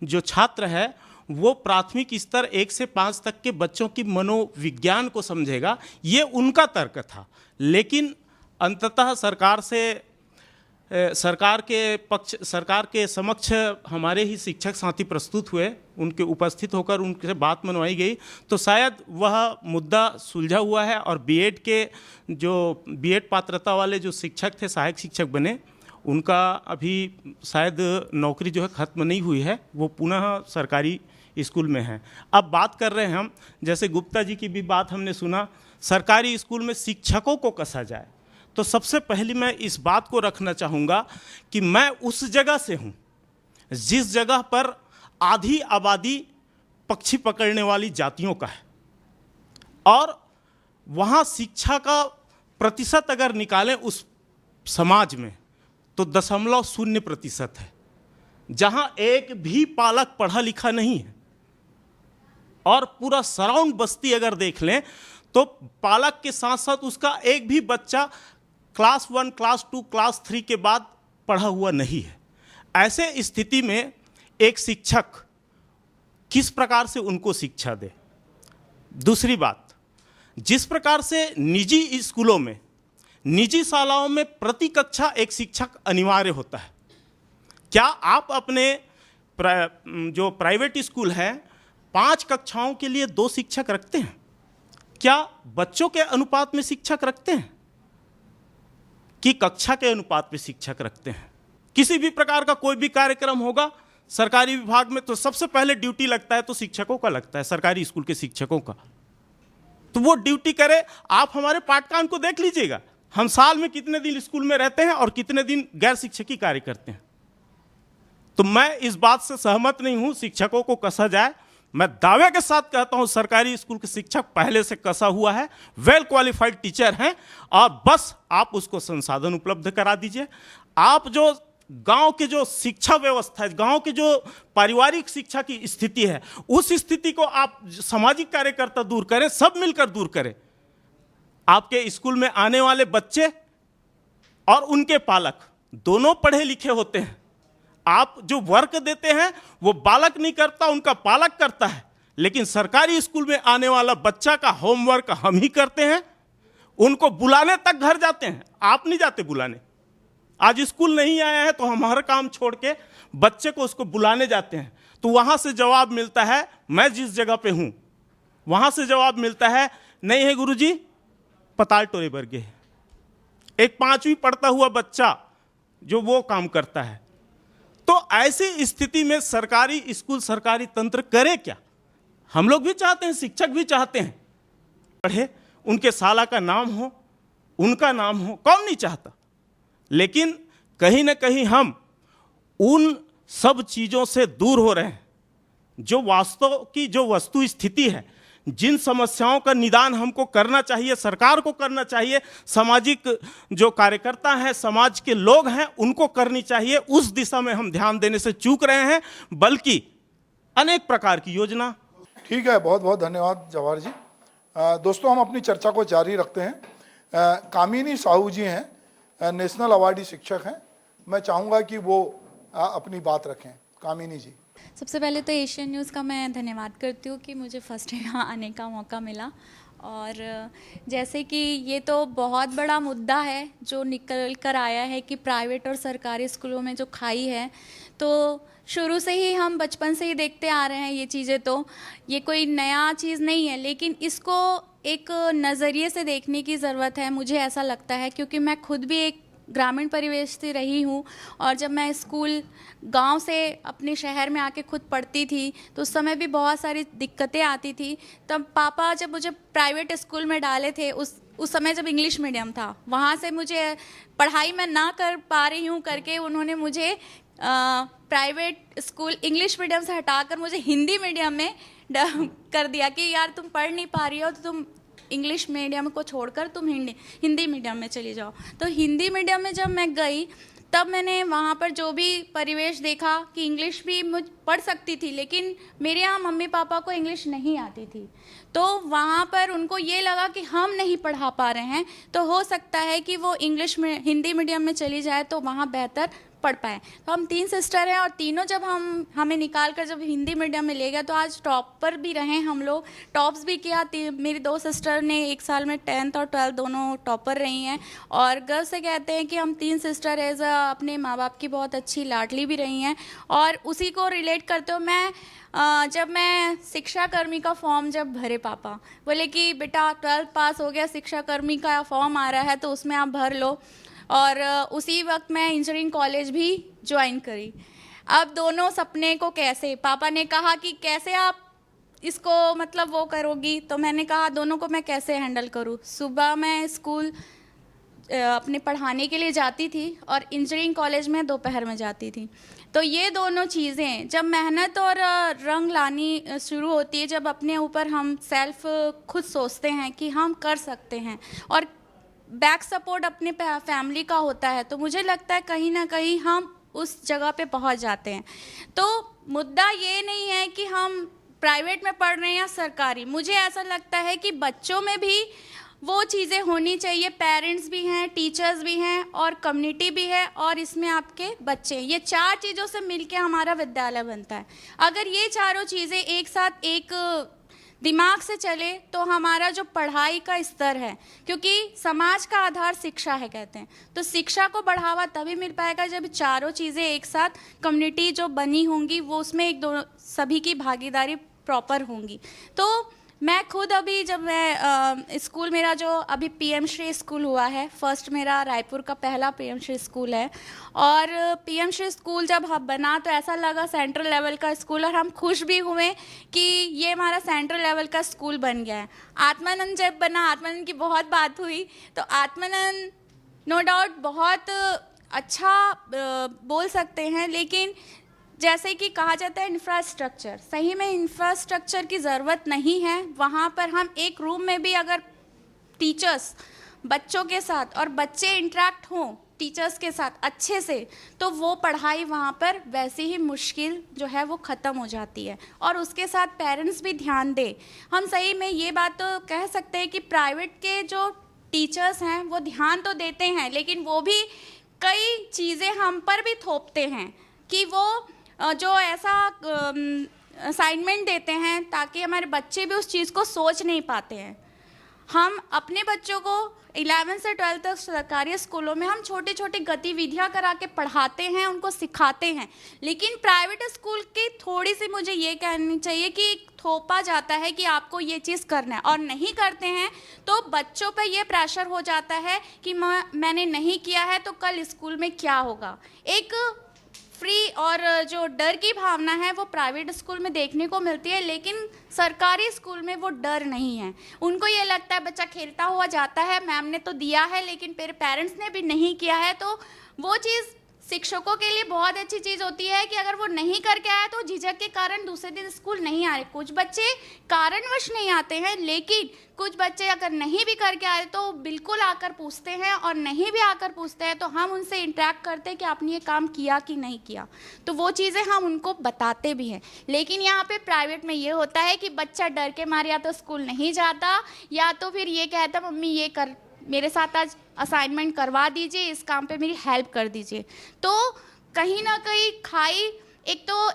जो छात्र है वो प्राथमिक स्तर 1 से 5 तक के बच्चों की मनोविज्ञान को समझेगा, ये उनका तर्क था। लेकिन अंततः सरकार के समक्ष हमारे ही शिक्षक साथी प्रस्तुत हुए, उनके उपस्थित होकर उनसे बात मनवाई गई, तो शायद वह मुद्दा सुलझा हुआ है। और बीएड पात्रता वाले जो शिक्षक थे, सहायक शिक्षक बने, उनका अभी शायद नौकरी जो है ख़त्म नहीं हुई है, वो पुनः सरकारी स्कूल में है। अब बात कर रहे हैं हम, जैसे गुप्ता जी की भी बात हमने सुना, सरकारी स्कूल में शिक्षकों को कसा जाए, तो सबसे पहले मैं इस बात को रखना चाहूँगा कि मैं उस जगह से हूँ जिस जगह पर आधी आबादी पक्षी पकड़ने वाली जातियों का है, और वहाँ शिक्षा का प्रतिशत अगर निकालें उस समाज में तो 0.0% है, जहाँ एक भी पालक पढ़ा लिखा नहीं है। और पूरा सराउंड बस्ती अगर देख लें तो पालक के साथ साथ उसका एक भी बच्चा क्लास 1, क्लास 2, क्लास 3 के बाद पढ़ा हुआ नहीं है। ऐसे स्थिति में एक शिक्षक किस प्रकार से उनको शिक्षा दे। दूसरी बात, जिस प्रकार से निजी स्कूलों में, निजी शालाओं में प्रति कक्षा एक शिक्षक अनिवार्य होता है, क्या आप अपने जो प्राइवेट स्कूल हैं 5 कक्षाओं के लिए 2 शिक्षक रखते हैं? क्या बच्चों के अनुपात में शिक्षक रखते हैं कि कक्षा के अनुपात में शिक्षक रखते हैं? किसी भी प्रकार का कोई भी कार्यक्रम होगा सरकारी विभाग में तो सबसे पहले ड्यूटी लगता है तो शिक्षकों का लगता है, सरकारी स्कूल के शिक्षकों का। तो वो ड्यूटी करे। आप हमारे पाठकांड को देख लीजिएगा, हम साल में कितने दिन स्कूल में रहते हैं और कितने दिन गैर शिक्षकी कार्य करते हैं। तो मैं इस बात से सहमत नहीं हूं शिक्षकों को कसा जाए। मैं दावे के साथ कहता हूं सरकारी स्कूल के शिक्षक पहले से कसा हुआ है, वेल क्वालिफाइड टीचर हैं, और बस आप उसको संसाधन उपलब्ध करा दीजिए। आप जो गांव के जो शिक्षा व्यवस्था है, गांव के जो पारिवारिक शिक्षा की स्थिति है, उस स्थिति को आप सामाजिक कार्यकर्ता दूर करें, सब मिलकर दूर करें। आपके स्कूल में आने वाले बच्चे और उनके पालक दोनों पढ़े लिखे होते हैं। आप जो वर्क देते हैं वो बालक नहीं करता, उनका पालक करता है। लेकिन सरकारी स्कूल में आने वाला बच्चा का होमवर्क हम ही करते हैं, उनको बुलाने तक घर जाते हैं, आप नहीं जाते बुलाने। आज स्कूल नहीं आया है तो हम हर काम छोड़ के बच्चे को उसको बुलाने जाते हैं। तो वहां से जवाब मिलता है, मैं जिस जगह पे हूं वहां से जवाब मिलता है, नहीं है गुरुजी, पताल टोरे बरगे है। एक 5वीं पढ़ता हुआ बच्चा जो वो काम करता है। तो ऐसी स्थिति में सरकारी स्कूल, सरकारी तंत्र करे क्या? हम लोग भी चाहते हैं, शिक्षक भी चाहते हैं पढ़े, उनके साला का नाम हो, उनका नाम हो, कौन नहीं चाहता। लेकिन कहीं ना कहीं हम उन सब चीज़ों से दूर हो रहे हैं। जो वास्तव की जो वस्तु स्थिति है, जिन समस्याओं का निदान हमको करना चाहिए, सरकार को करना चाहिए, सामाजिक जो कार्यकर्ता हैं, समाज के लोग हैं, उनको करनी चाहिए, उस दिशा में हम ध्यान देने से चूक रहे हैं। बल्कि अनेक प्रकार की योजना। ठीक है, बहुत बहुत धन्यवाद जवाहर जी। दोस्तों, हम अपनी चर्चा को जारी रखते हैं। कामिनी साहू जी हैं, नेशनल अवार्डी शिक्षक हैं। मैं चाहूँगा कि वो अपनी बात रखें। कामिनी जी। सबसे पहले तो एशियन न्यूज़ का मैं धन्यवाद करती हूँ कि मुझे फर्स्ट यहाँ आने का मौका मिला। और जैसे कि ये तो बहुत बड़ा मुद्दा है जो निकल कर आया है कि प्राइवेट और सरकारी स्कूलों में जो खाई है, तो शुरू से ही हम बचपन से ही देखते आ रहे हैं ये चीज़ें। तो ये कोई नया चीज़ नहीं है, लेकिन इसको एक नज़रिए से देखने की ज़रूरत है, मुझे ऐसा लगता है। क्योंकि मैं खुद भी एक ग्रामीण परिवेश से रही हूँ, और जब मैं स्कूल गांव से अपने शहर में आके खुद पढ़ती थी तो उस समय भी बहुत सारी दिक्कतें आती थी। तब पापा जब मुझे प्राइवेट स्कूल में डाले थे, उस समय जब इंग्लिश मीडियम था, वहाँ से मुझे पढ़ाई मैं ना कर पा रही हूँ करके उन्होंने मुझे प्राइवेट स्कूल इंग्लिश मीडियम से हटाकर मुझे हिंदी मीडियम में कर दिया कि यार तुम पढ़ नहीं पा रही हो तो तुम इंग्लिश मीडियम को छोड़कर तुम हिंदी मीडियम में चली जाओ। तो हिंदी मीडियम में जब मैं गई तब मैंने वहाँ पर जो भी परिवेश देखा कि इंग्लिश भी मुझ पढ़ सकती थी, लेकिन मेरे यहाँ मम्मी पापा को इंग्लिश नहीं आती थी। तो वहाँ पर उनको ये लगा कि हम नहीं पढ़ा पा रहे हैं, तो हो सकता है कि वो इंग्लिश में हिंदी मीडियम में चली जाए तो वहाँ बेहतर पढ़ पाए। तो हम 3 सिस्टर हैं और तीनों जब हमें निकाल कर जब हिंदी मीडियम में ले गया तो आज टॉपर भी रहे हम लोग, टॉप्स भी किया। मेरी 2 सिस्टर ने एक साल में 10th और 12th दोनों टॉपर रही हैं, और गर्व से कहते हैं कि हम 3 सिस्टर एज अपने माँ बाप की बहुत अच्छी लाडली भी रही हैं। और उसी को रिलेट करते हो जब मैं शिक्षा कर्मी का फॉर्म जब भरे, पापा बोले कि बेटा 12th पास हो गया, शिक्षा कर्मी का फॉर्म आ रहा है तो उसमें आप भर लो। और उसी वक्त मैं इंजीनियरिंग कॉलेज भी ज्वाइन करी। अब दोनों सपने को कैसे, पापा ने कहा कि कैसे आप इसको मतलब वो करोगी, तो मैंने कहा दोनों को मैं कैसे हैंडल करूँ। सुबह मैं स्कूल अपने पढ़ाने के लिए जाती थी और इंजीनियरिंग कॉलेज में दोपहर में जाती थी। तो ये दोनों चीज़ें जब मेहनत और रंग लानी शुरू होती है, जब अपने ऊपर हम सेल्फ खुद सोचते हैं कि हम कर सकते हैं और बैक सपोर्ट अपने फैमिली का होता है, तो मुझे लगता है कहीं ना कहीं हम उस जगह पे पहुंच जाते हैं। तो मुद्दा ये नहीं है कि हम प्राइवेट में पढ़ रहे हैं या सरकारी। मुझे ऐसा लगता है कि बच्चों में भी वो चीज़ें होनी चाहिए। पेरेंट्स भी हैं, टीचर्स भी हैं और कम्युनिटी भी है, और इसमें आपके बच्चे। ये 4 चीज़ों से मिलके हमारा विद्यालय बनता है। अगर ये चारों चीज़ें एक साथ एक दिमाग से चले तो हमारा जो पढ़ाई का स्तर है, क्योंकि समाज का आधार शिक्षा है कहते हैं, तो शिक्षा को बढ़ावा तभी मिल पाएगा जब चारों चीज़ें एक साथ कम्युनिटी जो बनी होंगी वो उसमें एक दो सभी की भागीदारी प्रॉपर होंगी। तो मैं खुद अभी जब मैं स्कूल मेरा जो अभी पीएम श्री स्कूल हुआ है, फर्स्ट मेरा रायपुर का पहला पीएम श्री स्कूल है, और पीएम श्री स्कूल जब बना तो ऐसा लगा सेंट्रल लेवल का स्कूल, और हम खुश भी हुए कि ये हमारा सेंट्रल लेवल का स्कूल बन गया है। आत्मानंद जब बना, आत्मानंद की बहुत बात हुई, तो आत्मानंद नो डाउट बहुत अच्छा बोल सकते हैं, लेकिन जैसे कि कहा जाता है इंफ्रास्ट्रक्चर, सही में इंफ्रास्ट्रक्चर की ज़रूरत नहीं है। वहाँ पर हम एक रूम में भी अगर टीचर्स बच्चों के साथ और बच्चे इंटरेक्ट हों टीचर्स के साथ अच्छे से, तो वो पढ़ाई वहाँ पर वैसे ही मुश्किल जो है वो ख़त्म हो जाती है। और उसके साथ पेरेंट्स भी ध्यान दें। हम सही में ये बात तो कह सकते हैं कि प्राइवेट के जो टीचर्स हैं वो ध्यान तो देते हैं, लेकिन वो भी कई चीज़ें हम पर भी थोपते हैं कि वो जो ऐसा असाइनमेंट देते हैं ताकि हमारे बच्चे भी उस चीज़ को सोच नहीं पाते हैं। हम अपने बच्चों को 11 से 12 तक सरकारी स्कूलों में हम छोटी छोटी गतिविधियां करा के पढ़ाते हैं, उनको सिखाते हैं, लेकिन प्राइवेट स्कूल की थोड़ी सी मुझे ये कहनी चाहिए कि थोपा जाता है कि आपको ये चीज़ करना है, और नहीं करते हैं तो बच्चों पर ये प्रेशर हो जाता है कि मैंने नहीं किया है तो कल स्कूल में क्या होगा। एक फ्री और जो डर की भावना है वो प्राइवेट स्कूल में देखने को मिलती है, लेकिन सरकारी स्कूल में वो डर नहीं है। उनको ये लगता है बच्चा खेलता हुआ जाता है, मैम ने तो दिया है लेकिन फिर पेरेंट्स ने भी नहीं किया है, तो वो चीज़ शिक्षकों के लिए बहुत अच्छी चीज़ होती है कि अगर वो नहीं करके आए तो झिझक के कारण दूसरे दिन स्कूल नहीं आ रहे। कुछ बच्चे कारणवश नहीं आते हैं, लेकिन कुछ बच्चे अगर नहीं भी करके आए तो बिल्कुल आकर पूछते हैं, और नहीं भी आकर पूछते हैं तो हम उनसे इंटरेक्ट करते हैं कि आपने ये काम किया कि नहीं किया, तो वो चीज़ें हम उनको बताते भी हैं। लेकिन यहाँ पे प्राइवेट में ये होता है कि बच्चा डर के मारे या तो स्कूल नहीं जाता, या तो फिर ये कहता मम्मी ये कर, मेरे साथ आज असाइनमेंट करवा दीजिए, इस काम पे मेरी हेल्प कर दीजिए। तो कहीं ना कहीं खाई, एक तो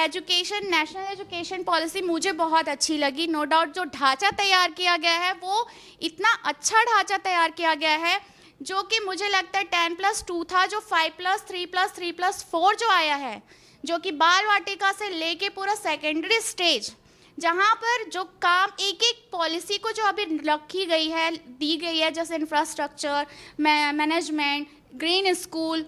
एजुकेशन, नेशनल एजुकेशन पॉलिसी मुझे बहुत अच्छी लगी। नो डाउट जो ढांचा तैयार किया गया है वो इतना अच्छा ढांचा तैयार किया गया है, जो कि मुझे लगता है 10+2 था, जो 5+3+3+4 जो आया है, जो कि बाल वाटिका से लेके पूरा सेकेंडरी स्टेज, जहाँ पर जो काम एक एक पॉलिसी को जो अभी रखी गई है, दी गई है, जैसे इंफ्रास्ट्रक्चर, मैनेजमेंट, ग्रीन स्कूल,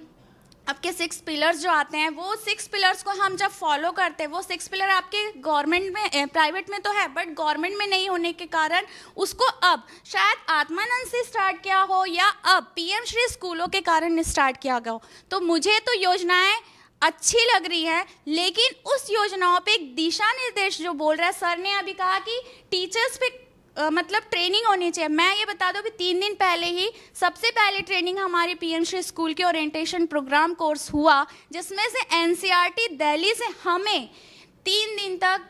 आपके 6 पिलर्स जो आते हैं, वो 6 पिलर्स को हम जब फॉलो करते हैं, वो 6 पिलर आपके गवर्नमेंट में, प्राइवेट में तो है बट गवर्नमेंट में नहीं होने के कारण उसको अब शायद आत्मानंद से स्टार्ट किया हो या अब पीएम श्री स्कूलों के कारण स्टार्ट किया गया हो। तो मुझे तो योजनाएं अच्छी लग रही है, लेकिन उस योजनाओं पे एक दिशा निर्देश जो बोल रहा है, सर ने अभी कहा कि टीचर्स पे मतलब ट्रेनिंग होनी चाहिए। मैं ये बता दूं, अभी 3 दिन पहले ही सबसे पहले ट्रेनिंग हमारे पीएम श्री स्कूल के ओरिएंटेशन प्रोग्राम कोर्स हुआ, जिसमें से एनसीईआरटी दिल्ली से हमें 3 दिन तक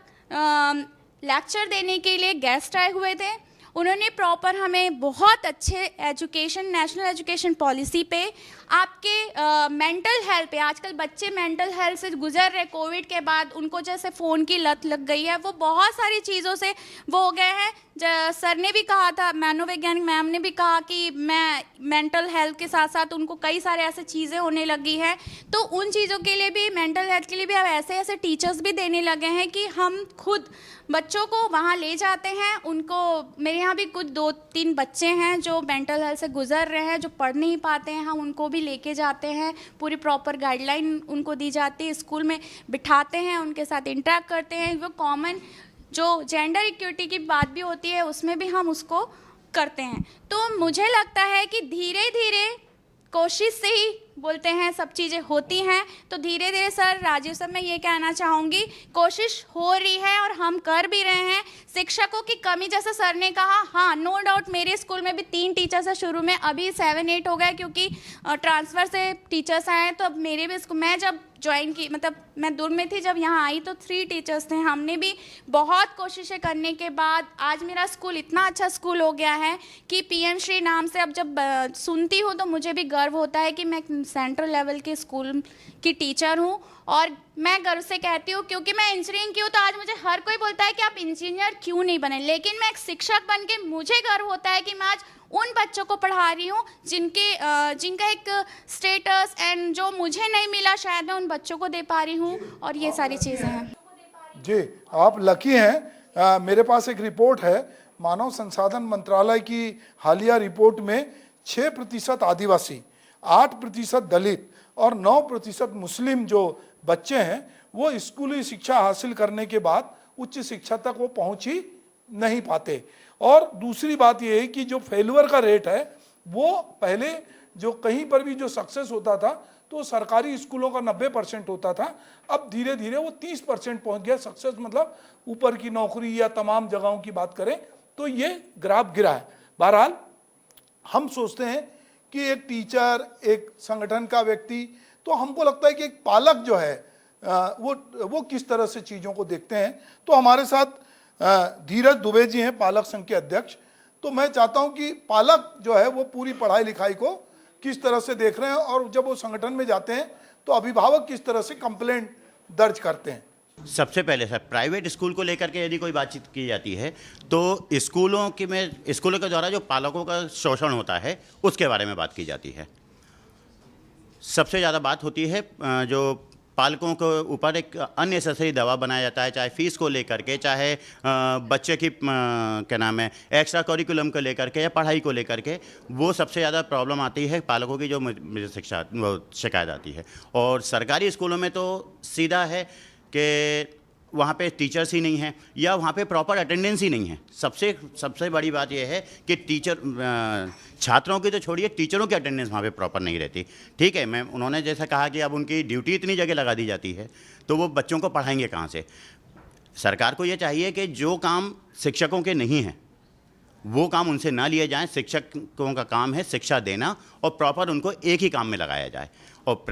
लेक्चर देने के लिए गेस्ट आए हुए थे। उन्होंने प्रॉपर हमें बहुत अच्छे एजुकेशन, नेशनल एजुकेशन पॉलिसी पे, आपके मेंटल हेल्थ पे, आजकल बच्चे मेंटल हेल्थ से गुजर रहे कोविड के बाद, उनको जैसे फ़ोन की लत लग गई है, वो बहुत सारी चीज़ों से वो हो गए हैं। सर ने भी कहा था, मनोवैज्ञानिक मैम ने भी कहा कि मैं मेंटल हेल्थ के साथ साथ उनको कई सारे ऐसे चीज़ें होने लगी हैं, तो उन चीज़ों के लिए भी, मेंटल हेल्थ के लिए भी अब ऐसे ऐसे टीचर्स भी देने लगे हैं कि हम खुद बच्चों को वहाँ ले जाते हैं। उनको, मेरे यहाँ भी कुछ 2-3 बच्चे हैं जो मेंटल हेल्थ से गुजर रहे हैं, जो पढ़ नहीं पाते हैं, हम उनको भी लेके जाते हैं, पूरी प्रॉपर गाइडलाइन उनको दी जाती है, स्कूल में बिठाते हैं, उनके साथ इंटरेक्ट करते हैं। वो कॉमन जो जेंडर इक्विटी की बात भी होती है उसमें भी हम उसको करते हैं। तो मुझे लगता है कि धीरे धीरे कोशिश से ही बोलते हैं सब चीज़ें होती हैं, तो धीरे धीरे सर, राजीव सर, मैं ये कहना चाहूँगी, कोशिश हो रही है और हम कर भी रहे हैं। शिक्षकों की कमी, जैसे सर ने कहा, हाँ नो डाउट मेरे स्कूल में भी 3 टीचर्स है शुरू में, अभी 7-8 हो गए क्योंकि ट्रांसफ़र से टीचर्स आए हैं। तो अब मेरे भी स्कूल, मैं जब ज्वाइन की, मतलब मैं दूर में थी, जब यहाँ आई तो 3 टीचर्स थे। हमने भी बहुत कोशिशें करने के बाद आज मेरा स्कूल इतना अच्छा स्कूल हो गया है कि पीएम श्री नाम से अब जब सुनती हूँ तो मुझे भी गर्व होता है कि मैं सेंट्रल लेवल के स्कूल की टीचर हूँ। और मैं गर्व से कहती हूँ, क्योंकि मैं इंजीनियरिंग की हूँ, तो आज मुझे हर कोई बोलता है कि आप इंजीनियर क्यों नहीं बने, लेकिन मैं एक शिक्षक बन के मुझे गर्व होता है कि मैं आज उन बच्चों को पढ़ा रही हूँ जिनका एक स्टेटस एंड जो मुझे नहीं मिला, शायद मैं उन बच्चों को दे पा रही हूँ, और ये सारी चीज़ें हैं। जी, आप लकी हैं मेरे पास एक रिपोर्ट है मानव संसाधन मंत्रालय की हालिया रिपोर्ट में 6% आदिवासी, 8% दलित और 9% मुस्लिम जो बच्चे हैं वो स्कूली शिक्षा हासिल करने के बाद उच्च शिक्षा तक वो पहुंच ही नहीं पाते। और दूसरी बात ये है कि जो फेल्यूर का रेट है वो पहले जो कहीं पर भी जो सक्सेस होता था तो सरकारी स्कूलों का 90% होता था, अब धीरे धीरे वो 30% पहुंच गया सक्सेस, मतलब ऊपर की नौकरी या तमाम जगहों की बात करें तो ये ग्राफ गिरा है। बहरहाल हम सोचते हैं कि एक टीचर, एक संगठन का व्यक्ति, तो हमको लगता है कि एक पालक जो है वो किस तरह से चीज़ों को देखते हैं। तो हमारे साथ धीरज दुबे जी हैं, पालक संघ के अध्यक्ष। तो मैं चाहता हूं कि पालक जो है वो पूरी पढ़ाई लिखाई को किस तरह से देख रहे हैं और जब वो संगठन में जाते हैं तो अभिभावक किस तरह से कंप्लेंट दर्ज करते हैं। सबसे पहले सर, प्राइवेट स्कूल को लेकर के यदि कोई बातचीत की जाती है तो स्कूलों के द्वारा जो पालकों का शोषण होता है उसके बारे में बात की जाती है। सबसे ज़्यादा बात होती है जो पालकों के ऊपर एक अननेसेसरी दबाव बनाया जाता है, चाहे फीस को लेकर के, चाहे बच्चे की क्या नाम है एक्स्ट्रा करिकुलम को लेकर के या पढ़ाई को लेकर के, वो सबसे ज़्यादा प्रॉब्लम आती है पालकों की जो मुझे शिकायत आती है। और सरकारी स्कूलों में तो सीधा है कि वहाँ पे टीचर्स ही नहीं हैं या वहाँ पे प्रॉपर अटेंडेंस ही नहीं है। सबसे बड़ी बात यह है कि छात्रों की तो छोड़िए, टीचरों की अटेंडेंस वहाँ पे प्रॉपर नहीं रहती। ठीक है, उन्होंने जैसा कहा कि अब उनकी ड्यूटी इतनी जगह लगा दी जाती है तो वो बच्चों को पढ़ाएंगे कहाँ से। सरकार को ये चाहिए कि जो काम शिक्षकों के नहीं हैं वो काम उनसे ना लिए जाएं। शिक्षकों का काम है शिक्षा देना और प्रॉपर उनको एक ही काम में लगाया जाए। और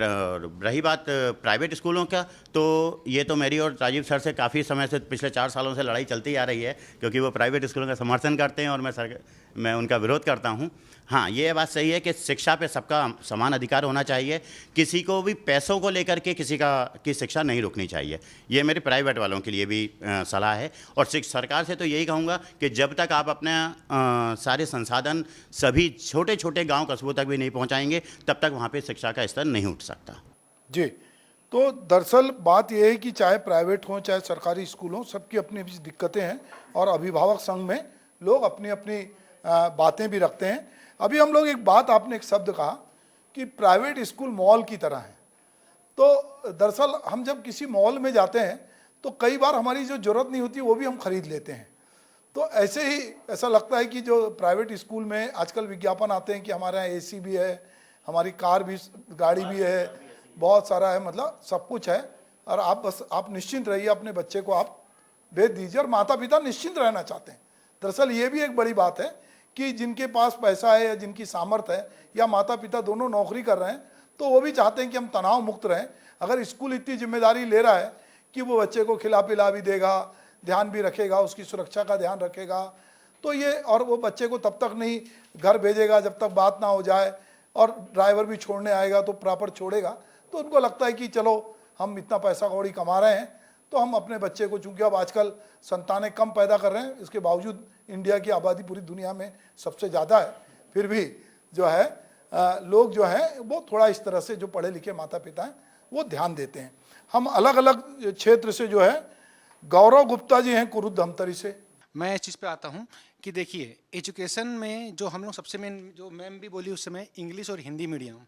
रही बात प्राइवेट स्कूलों का, तो ये तो मेरी और राजीव सर से काफ़ी समय से, पिछले 4 सालों से लड़ाई चलती आ रही है, क्योंकि वो प्राइवेट स्कूलों का समर्थन करते हैं और मैं उनका विरोध करता हूँ। हाँ, ये बात सही है कि शिक्षा पे सबका समान अधिकार होना चाहिए, किसी को भी पैसों को लेकर के की शिक्षा नहीं रुकनी चाहिए। ये मेरे प्राइवेट वालों के लिए भी सलाह है। और सरकार से तो यही कहूँगा कि जब तक आप अपने सारे संसाधन सभी छोटे छोटे गाँव कस्बों तक भी नहीं पहुँचाएंगे तब तक वहाँ पर शिक्षा का स्तर नहीं उठ सकता। जी, तो दरअसल बात यह है कि चाहे प्राइवेट हों चाहे सरकारी स्कूल हों, सबकी अपनी अपनी दिक्कतें हैं और अभिभावक संघ में लोग अपनी अपनी बातें भी रखते हैं। अभी हम लोग आपने एक शब्द कहा कि प्राइवेट स्कूल मॉल की तरह है। तो दरअसल हम जब किसी मॉल में जाते हैं तो कई बार हमारी जो ज़रूरत नहीं होती वो भी हम खरीद लेते हैं। तो ऐसे ही ऐसा लगता है कि जो प्राइवेट स्कूल में आजकल विज्ञापन आते हैं कि हमारे यहाँ AC भी है, हमारी कार भी, गाड़ी भी है, बहुत सारा है, मतलब सब कुछ है, और आप निश्चिंत रहिए, अपने बच्चे को आप भेज दीजिए। और माता पिता निश्चिंत रहना चाहते हैं। दरअसल ये भी एक बड़ी बात है कि जिनके पास पैसा है या जिनकी सामर्थ्य है या माता पिता दोनों नौकरी कर रहे हैं तो वो भी चाहते हैं कि हम तनाव मुक्त रहें। अगर स्कूल इतनी जिम्मेदारी ले रहा है कि वो बच्चे को खिला पिला भी देगा, ध्यान भी रखेगा, उसकी सुरक्षा का ध्यान रखेगा, तो ये, और वो बच्चे को तब तक नहीं घर भेजेगा जब तक बात ना हो जाए, और ड्राइवर भी छोड़ने आएगा तो प्रॉपर छोड़ेगा। तो उनको लगता है कि चलो हम इतना पैसा कौड़ी कमा रहे हैं तो हम अपने बच्चे को, चूँकि अब आजकल संतानें कम पैदा कर रहे हैं, इसके बावजूद इंडिया की आबादी पूरी दुनिया में सबसे ज़्यादा है, फिर भी जो है लोग जो हैं वो थोड़ा इस तरह से, जो पढ़े लिखे माता पिता हैं वो ध्यान देते हैं। हम अलग अलग क्षेत्र से जो है, गौरव गुप्ता जी हैं कुरुद धमतरी से। मैं इस चीज़ पे आता हूँ कि देखिए, एजुकेशन में जो हम लोग सबसे मेन, जो मैम भी बोली उस समय, इंग्लिश और हिंदी मीडियम,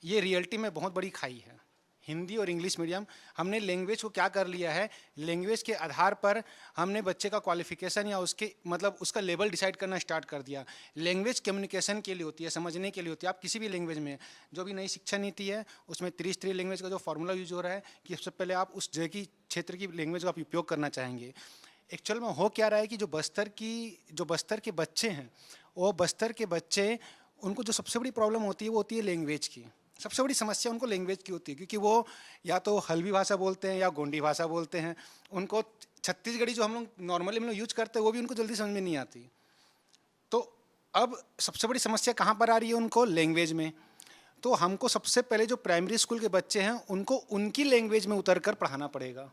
ये रियलिटी में बहुत बड़ी खाई है। हिंदी और इंग्लिश मीडियम, हमने लैंग्वेज को क्या कर लिया है, लैंग्वेज के आधार पर हमने बच्चे का क्वालिफिकेशन या उसके मतलब उसका लेवल डिसाइड करना स्टार्ट कर दिया। लैंग्वेज कम्युनिकेशन के लिए होती है, समझने के लिए होती है। आप किसी भी लैंग्वेज में, जो भी नई शिक्षा नीति है उसमें त्रिस्तरीय लैंग्वेज का जो फॉर्मूला यूज हो रहा है कि सबसे पहले आप उस जगह की क्षेत्र की लैंग्वेज का आप उपयोग करना चाहेंगे। एक्चुअल में हो क्या रहा है कि जो बस्तर के बच्चे हैं, वो बस्तर के बच्चे, उनको जो सबसे बड़ी प्रॉब्लम होती है वो होती है लैंग्वेज की। सबसे बड़ी समस्या उनको लैंग्वेज की होती है, क्योंकि वो या तो हल्बी भाषा बोलते हैं या गोंडी भाषा बोलते हैं। उनको छत्तीसगढ़ी जो हम लोग नॉर्मली यूज करते हैं वो भी उनको जल्दी समझ में नहीं आती। तो अब सबसे बड़ी समस्या कहाँ पर आ रही है उनको, लैंग्वेज में। तो हमको सबसे पहले जो प्राइमरी स्कूल के बच्चे हैं उनको उनकी लैंग्वेज में उतर कर पढ़ाना पड़ेगा,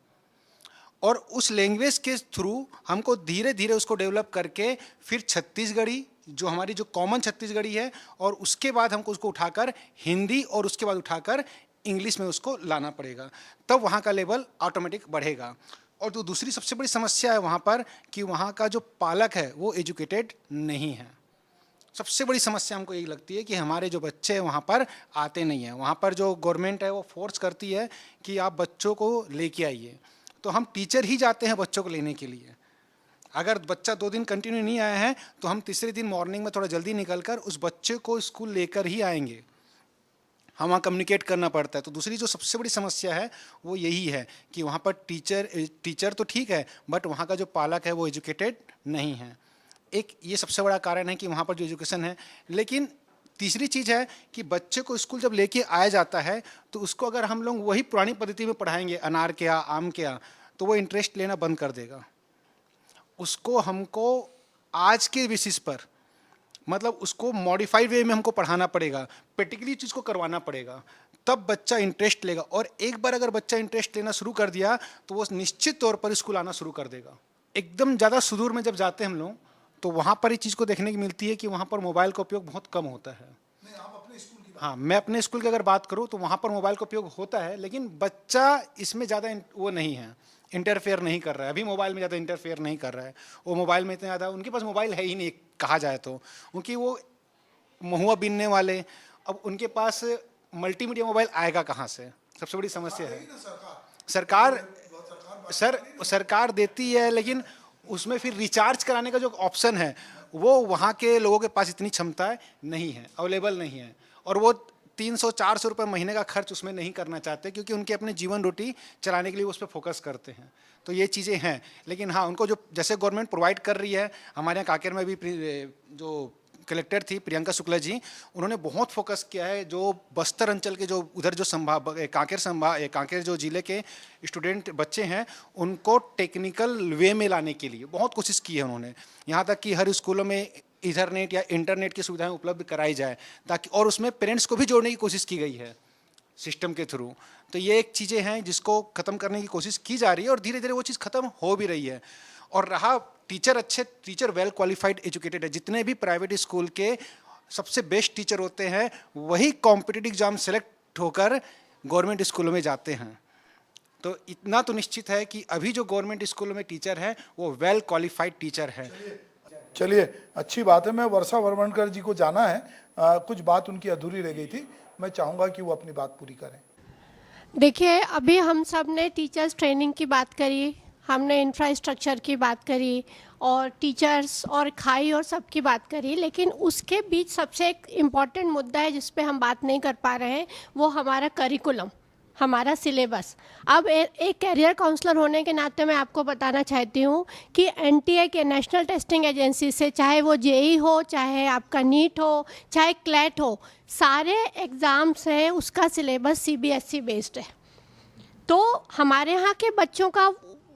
और उस लैंग्वेज के थ्रू हमको धीरे धीरे उसको डेवलप करके फिर छत्तीसगढ़ी, जो हमारी जो कॉमन छत्तीसगढ़ी है, और उसके बाद हमको उसको उठाकर हिंदी और उसके बाद उठाकर इंग्लिश में उसको लाना पड़ेगा, तब वहाँ का लेवल ऑटोमेटिक बढ़ेगा। और जो दूसरी सबसे बड़ी समस्या है वहाँ पर कि वहाँ का जो पालक है वो एजुकेटेड नहीं है। सबसे बड़ी समस्या हमको यही लगती है कि हमारे जो बच्चे हैं वहाँ पर आते नहीं हैं। वहाँ पर जो गवर्नमेंट है वो फोर्स करती है कि आप बच्चों को लेके आइए, तो हम टीचर ही जाते हैं बच्चों को लेने के लिए। अगर बच्चा 2 दिन कंटिन्यू नहीं आया है तो हम तीसरे दिन मॉर्निंग में थोड़ा जल्दी निकल कर उस बच्चे को स्कूल लेकर ही आएंगे। हम वहाँ कम्युनिकेट करना पड़ता है। तो दूसरी जो सबसे बड़ी समस्या है वो यही है कि वहाँ पर टीचर तो ठीक है, बट वहाँ का जो पालक है वो एजुकेटेड नहीं है। एक ये सबसे बड़ा कारण है कि वहाँ पर जो एजुकेशन है। लेकिन तीसरी चीज़ है कि बच्चे को स्कूल जब लेके आया जाता है तो उसको अगर हम लोग वही पुरानी पद्धति में पढ़ाएंगे, अनार के या आम के या, तो वो इंटरेस्ट लेना बंद कर देगा। उसको हमको आज के बेसिस पर, मतलब उसको मॉडिफाइड वे में हमको पढ़ाना पड़ेगा, प्रैक्टिकली चीज़ को करवाना पड़ेगा, तब बच्चा इंटरेस्ट लेगा। और एक बार अगर बच्चा इंटरेस्ट लेना शुरू कर दिया तो वो निश्चित तौर पर स्कूल आना शुरू कर देगा। एकदम ज़्यादा सुदूर में जब जाते हैं हम लोग तो वहाँ पर ये चीज़ को देखने की मिलती है कि वहाँ पर मोबाइल का उपयोग बहुत कम होता है। हाँ, मैं अपने स्कूल की अगर बात करूँ तो वहाँ पर मोबाइल का उपयोग होता है, लेकिन बच्चा इसमें ज़्यादा वो नहीं है, इंटरफेयर नहीं कर रहा है। अभी मोबाइल में ज़्यादा इंटरफेयर नहीं कर रहा है। वो मोबाइल में इतना ज़्यादा, उनके पास मोबाइल है ही नहीं कहा जाए तो, क्योंकि वो महुआ बीनने वाले, अब उनके पास मल्टीमीडिया मोबाइल आएगा कहाँ से? सबसे बड़ी समस्या है। सरकार देती है, लेकिन उसमें फिर रिचार्ज कराने का जो ऑप्शन है वो वहाँ के लोगों के पास इतनी क्षमता नहीं है, अवेलेबल नहीं है। और वो 300-400 रुपये महीने का खर्च उसमें नहीं करना चाहते, क्योंकि उनके अपने जीवन रोटी चलाने के लिए उस पर फोकस करते हैं। तो ये चीज़ें हैं। लेकिन हाँ, उनको जो जैसे गवर्नमेंट प्रोवाइड कर रही है, हमारे यहाँ कांकेर में भी जो कलेक्टर थी प्रियंका शुक्ला जी, उन्होंने बहुत फोकस किया है। जो बस्तर अंचल के जो उधर जो कांकेर जो ज़िले के स्टूडेंट बच्चे हैं उनको टेक्निकल वे में लाने के लिए बहुत कोशिश की है उन्होंने। यहाँ तक कि हर स्कूलों में इथरनेट या इंटरनेट की सुविधाएं उपलब्ध कराई जाए, ताकि, और उसमें पेरेंट्स को भी जोड़ने की कोशिश की गई है सिस्टम के थ्रू। तो ये एक चीज़ें हैं जिसको ख़त्म करने की कोशिश की जा रही है और धीरे धीरे वो चीज़ ख़त्म हो भी रही है। और रहा टीचर वेल क्वालिफाइड एजुकेटेड है। जितने भी प्राइवेट स्कूल के सबसे बेस्ट टीचर होते हैं वही कॉम्पिटिटिव एग्जाम सेलेक्ट होकर गवर्नमेंट स्कूलों में जाते हैं। तो इतना तो निश्चित है कि अभी जो गवर्नमेंट स्कूलों में टीचर है वो वेल क्वालिफाइड टीचर है। चलिए, अच्छी बात है। मैं वर्षा वर्मनकर जी को जाना है, कुछ बात उनकी अधूरी रह गई थी, मैं चाहूँगा कि वो अपनी बात पूरी करें। देखिए, अभी हम सब ने टीचर्स ट्रेनिंग की बात करी, हमने इंफ्रास्ट्रक्चर की बात करी और टीचर्स और खाई और सब की बात करी, लेकिन उसके बीच सबसे एक इम्पॉर्टेंट मुद्दा है जिस पे हम बात नहीं कर पा रहे हैं, वो हमारा करिकुलम, हमारा सिलेबस। अब एक कैरियर काउंसलर होने के नाते मैं आपको बताना चाहती हूँ कि एनटीए के नेशनल टेस्टिंग एजेंसी से, चाहे वो जेई हो, चाहे आपका नीट हो, चाहे क्लैट हो, सारे एग्ज़ाम्स हैं, उसका सिलेबस सीबीएसई बेस्ड है। तो हमारे यहाँ के बच्चों का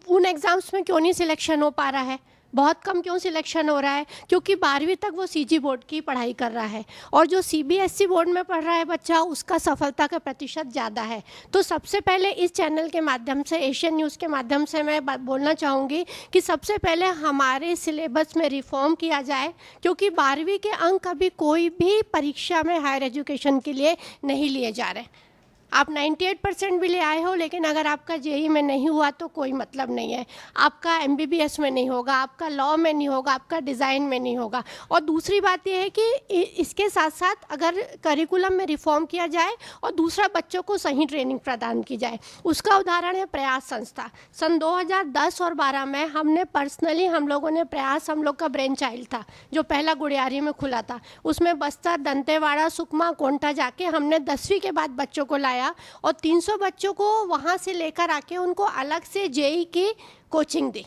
उन एग्ज़ाम्स में क्यों नहीं सिलेक्शन हो पा रहा है? बहुत कम क्यों सिलेक्शन हो रहा है? क्योंकि 12वीं तक वो सीजी बोर्ड की पढ़ाई कर रहा है, और जो सीबीएसई बोर्ड में पढ़ रहा है बच्चा, उसका सफलता का प्रतिशत ज़्यादा है। तो सबसे पहले इस चैनल के माध्यम से, एशियन न्यूज़ के माध्यम से मैं बोलना चाहूँगी कि सबसे पहले हमारे सिलेबस में रिफॉर्म किया जाए, क्योंकि 12वीं के अंक अभी कोई भी परीक्षा में हायर एजुकेशन के लिए नहीं लिए जा रहे। आप 98% भी ले आए हो, लेकिन अगर आपका जेई में नहीं हुआ तो कोई मतलब नहीं है, आपका एमबीबीएस में नहीं होगा, आपका लॉ में नहीं होगा, आपका डिज़ाइन में नहीं होगा। और दूसरी बात यह है कि इसके साथ साथ अगर करिकुलम में रिफॉर्म किया जाए और दूसरा, बच्चों को सही ट्रेनिंग प्रदान की जाए। उसका उदाहरण है प्रयास संस्था। सन 2010 और 12 में हमने पर्सनली, हम लोगों ने प्रयास, हम लोग का ब्रेन चाइल्ड था जो पहला गुड़ियारी में खुला था, उसमें बस्तर, दंतेवाड़ा, सुकमा, कोंटा जाके हमने 10वीं के बाद बच्चों को लाया और 300 बच्चों को वहाँ से लेकर आके उनको अलग से जेई की कोचिंग दी,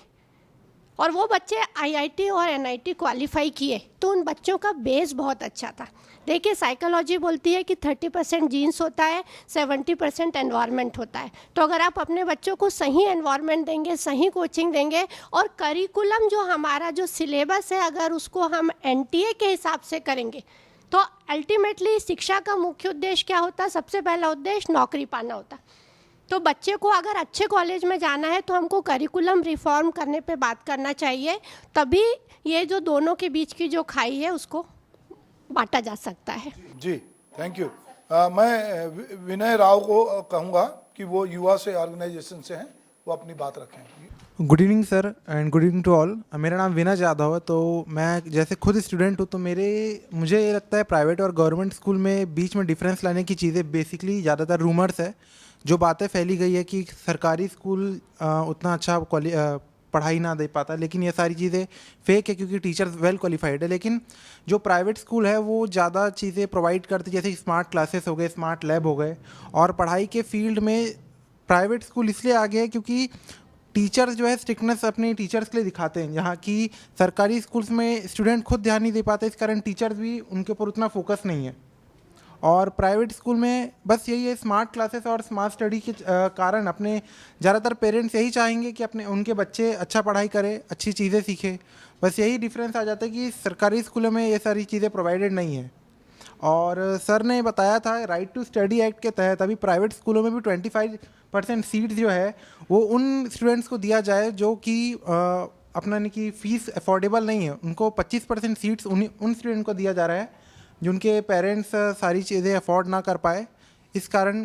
और वो बच्चे आईआईटी और एनआईटी क्वालिफाई किए। तो उन बच्चों का बेस बहुत अच्छा था। देखिए, साइकोलॉजी बोलती है कि 30% जीन्स होता है, 70% एनवायरनमेंट होता है। तो अगर आप अपने बच्चों को सही एनवायरनमेंट देंगे, सही कोचिंग देंगे, और करिकुलम जो हमारा जो सिलेबस है अगर उसको हम एनटीए के हिसाब से करेंगे, तो अल्टीमेटली शिक्षा का मुख्य उद्देश्य क्या होता है? सबसे पहला उद्देश्य नौकरी पाना होता। तो बच्चे को अगर अच्छे कॉलेज में जाना है तो हमको करिकुलम रिफॉर्म करने पे बात करना चाहिए, तभी ये जो दोनों के बीच की जो खाई है उसको बांटा जा सकता है। जी, थैंक यू। मैं विनय राव को कहूँगा कि वो युवा से ऑर्गेनाइजेशन से हैं, वो अपनी बात रखें। Good evening sir and good evening to all. मेरा नाम विनय यादव है। तो मैं जैसे खुद स्टूडेंट हूँ, तो मुझे ये लगता है प्राइवेट और गवर्नमेंट स्कूल में बीच में डिफरेंस लाने की चीज़ें बेसिकली ज़्यादातर रूमर्स है। जो बातें फैली गई है कि सरकारी स्कूल उतना अच्छा पढ़ाई ना दे पाता, लेकिन ये सारी चीज़ें फेक है क्योंकि टीचर्स वेल क्वालिफाइड है। लेकिन जो प्राइवेट स्कूल है वो ज़्यादा चीज़ें प्रोवाइड करती, जैसे स्मार्ट क्लासेस हो गए, स्मार्ट लैब हो गए, और पढ़ाई के फील्ड में प्राइवेट स्कूल इसलिए आगे है क्योंकि टीचर्स जो है स्ट्रिक्टनेस अपने टीचर्स के लिए दिखाते हैं, जहाँ की सरकारी स्कूल्स में स्टूडेंट खुद ध्यान नहीं दे पाते, इस कारण टीचर्स भी उनके ऊपर उतना फोकस नहीं है। और प्राइवेट स्कूल में बस यही है, स्मार्ट क्लासेस और स्मार्ट स्टडी के कारण अपने ज़्यादातर पेरेंट्स यही चाहेंगे कि उनके बच्चे अच्छा पढ़ाई करें, अच्छी चीज़ें सीखें। बस यही डिफरेंस आ जाता है कि सरकारी स्कूलों में ये सारी चीज़ें प्रोवाइडेड नहीं है। और सर ने बताया था राइट टू स्टडी एक्ट के तहत अभी प्राइवेट स्कूलों में भी 25% सीट्स जो है वो उन स्टूडेंट्स को दिया जाए जो कि अपना नहीं कि फ़ीस अफोर्डेबल नहीं है, उनको 25% सीट्स उन स्टूडेंट को दिया जा रहा है जिनके पेरेंट्स सारी चीज़ें अफोर्ड ना कर पाए। इस कारण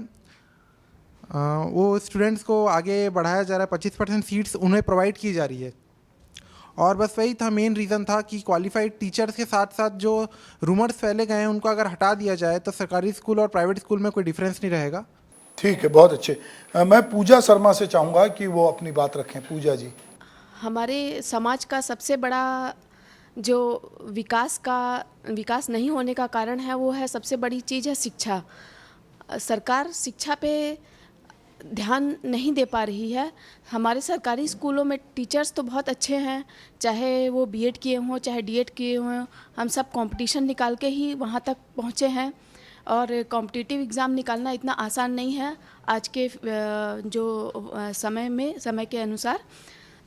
वो स्टूडेंट्स को आगे बढ़ाया जा रहा है, 25% सीट्स उन्हें प्रोवाइड की जा रही है। और बस वही था, मेन रीज़न था कि क्वालिफाइड टीचर्स के साथ साथ जो रूमर्स फैले गए हैं उनको अगर हटा दिया जाए तो सरकारी स्कूल और प्राइवेट स्कूल में कोई डिफरेंस नहीं रहेगा। ठीक है, बहुत अच्छे। मैं पूजा शर्मा से चाहूँगा कि वो अपनी बात रखें। पूजा जी। हमारे समाज का सबसे बड़ा जो विकास नहीं होने का कारण है वो है, सबसे बड़ी चीज़ है शिक्षा। सरकार शिक्षा पे ध्यान नहीं दे पा रही है। हमारे सरकारी स्कूलों में टीचर्स तो बहुत अच्छे हैं, चाहे वो बीएड किए हों चाहे डीएड किए हों, हम सब कंपटीशन निकाल के ही वहाँ तक पहुँचे हैं। और कॉम्पिटिटिव एग्ज़ाम निकालना इतना आसान नहीं है आज के जो समय के अनुसार।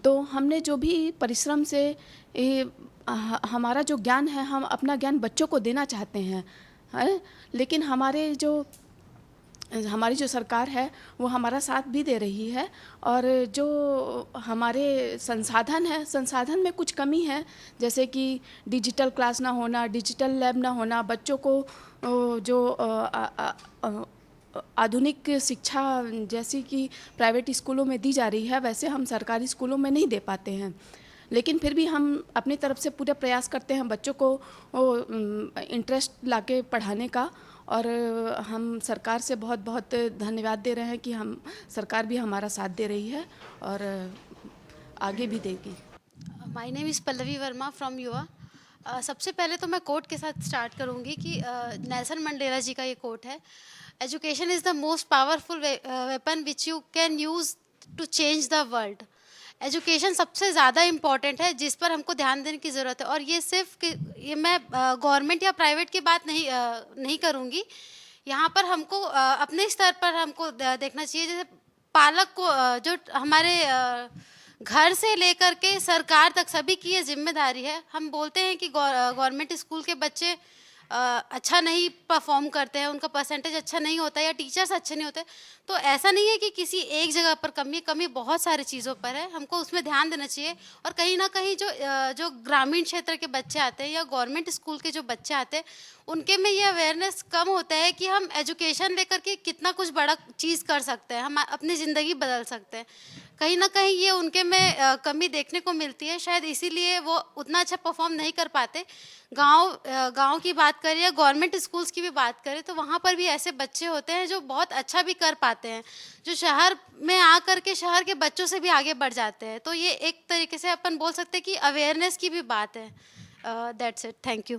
तो हमने जो भी परिश्रम से हमारा जो ज्ञान है, हम अपना ज्ञान बच्चों को देना चाहते हैं, लेकिन हमारी जो सरकार है वो हमारा साथ भी दे रही है। और जो हमारे संसाधन में कुछ कमी है, जैसे कि डिजिटल क्लास ना होना, डिजिटल लैब ना होना, बच्चों को जो आधुनिक शिक्षा जैसी कि प्राइवेट स्कूलों में दी जा रही है वैसे हम सरकारी स्कूलों में नहीं दे पाते हैं। लेकिन फिर भी हम अपनी तरफ से पूरा प्रयास करते हैं बच्चों को इंटरेस्ट लाके पढ़ाने का। और हम सरकार से बहुत बहुत धन्यवाद दे रहे हैं कि सरकार भी हमारा साथ दे रही है और आगे भी देगी। My name is Pallavi Verma from युवा। सबसे पहले तो मैं कोट के साथ स्टार्ट करूंगी कि नेल्सन मंडेला जी का ये कोट है, education is the most powerful weapon which you can use to change the world. Education सबसे ज़्यादा इम्पॉर्टेंट है जिस पर हमको ध्यान देने की ज़रूरत है। और ये मैं गवर्नमेंट या प्राइवेट की बात नहीं करूँगी, यहाँ पर हमको अपने स्तर पर हमको देखना चाहिए। जैसे पालक को जो हमारे घर से लेकर के सरकार तक सभी की ये जिम्मेदारी है। हम बोलते हैं कि गवर्नमेंट स्कूल के बच्चे अच्छा नहीं परफॉर्म करते हैं, उनका परसेंटेज अच्छा नहीं होता या टीचर्स अच्छे नहीं होते, तो ऐसा नहीं है कि किसी एक जगह पर कमी बहुत सारी चीज़ों पर है, हमको उसमें ध्यान देना चाहिए। और कहीं ना कहीं जो ग्रामीण क्षेत्र के बच्चे आते हैं या गवर्नमेंट स्कूल के जो बच्चे आते हैं उनके में ये अवेयरनेस कम होता है कि हम एजुकेशन लेकर के कितना कुछ बड़ा चीज़ कर सकते हैं, हम अपनी ज़िंदगी बदल सकते हैं। कहीं ना कहीं ये उनके में कमी देखने को मिलती है, शायद इसीलिए वो उतना अच्छा परफॉर्म नहीं कर पाते। गांव की बात करें या गवर्नमेंट स्कूल्स की भी बात करें तो वहाँ पर भी ऐसे बच्चे होते हैं जो बहुत अच्छा भी कर पाते हैं, जो शहर में आकर के शहर के बच्चों से भी आगे बढ़ जाते हैं। तो ये एक तरीके से अपन बोल सकते हैं कि अवेयरनेस की भी बात है। That's it, thank you.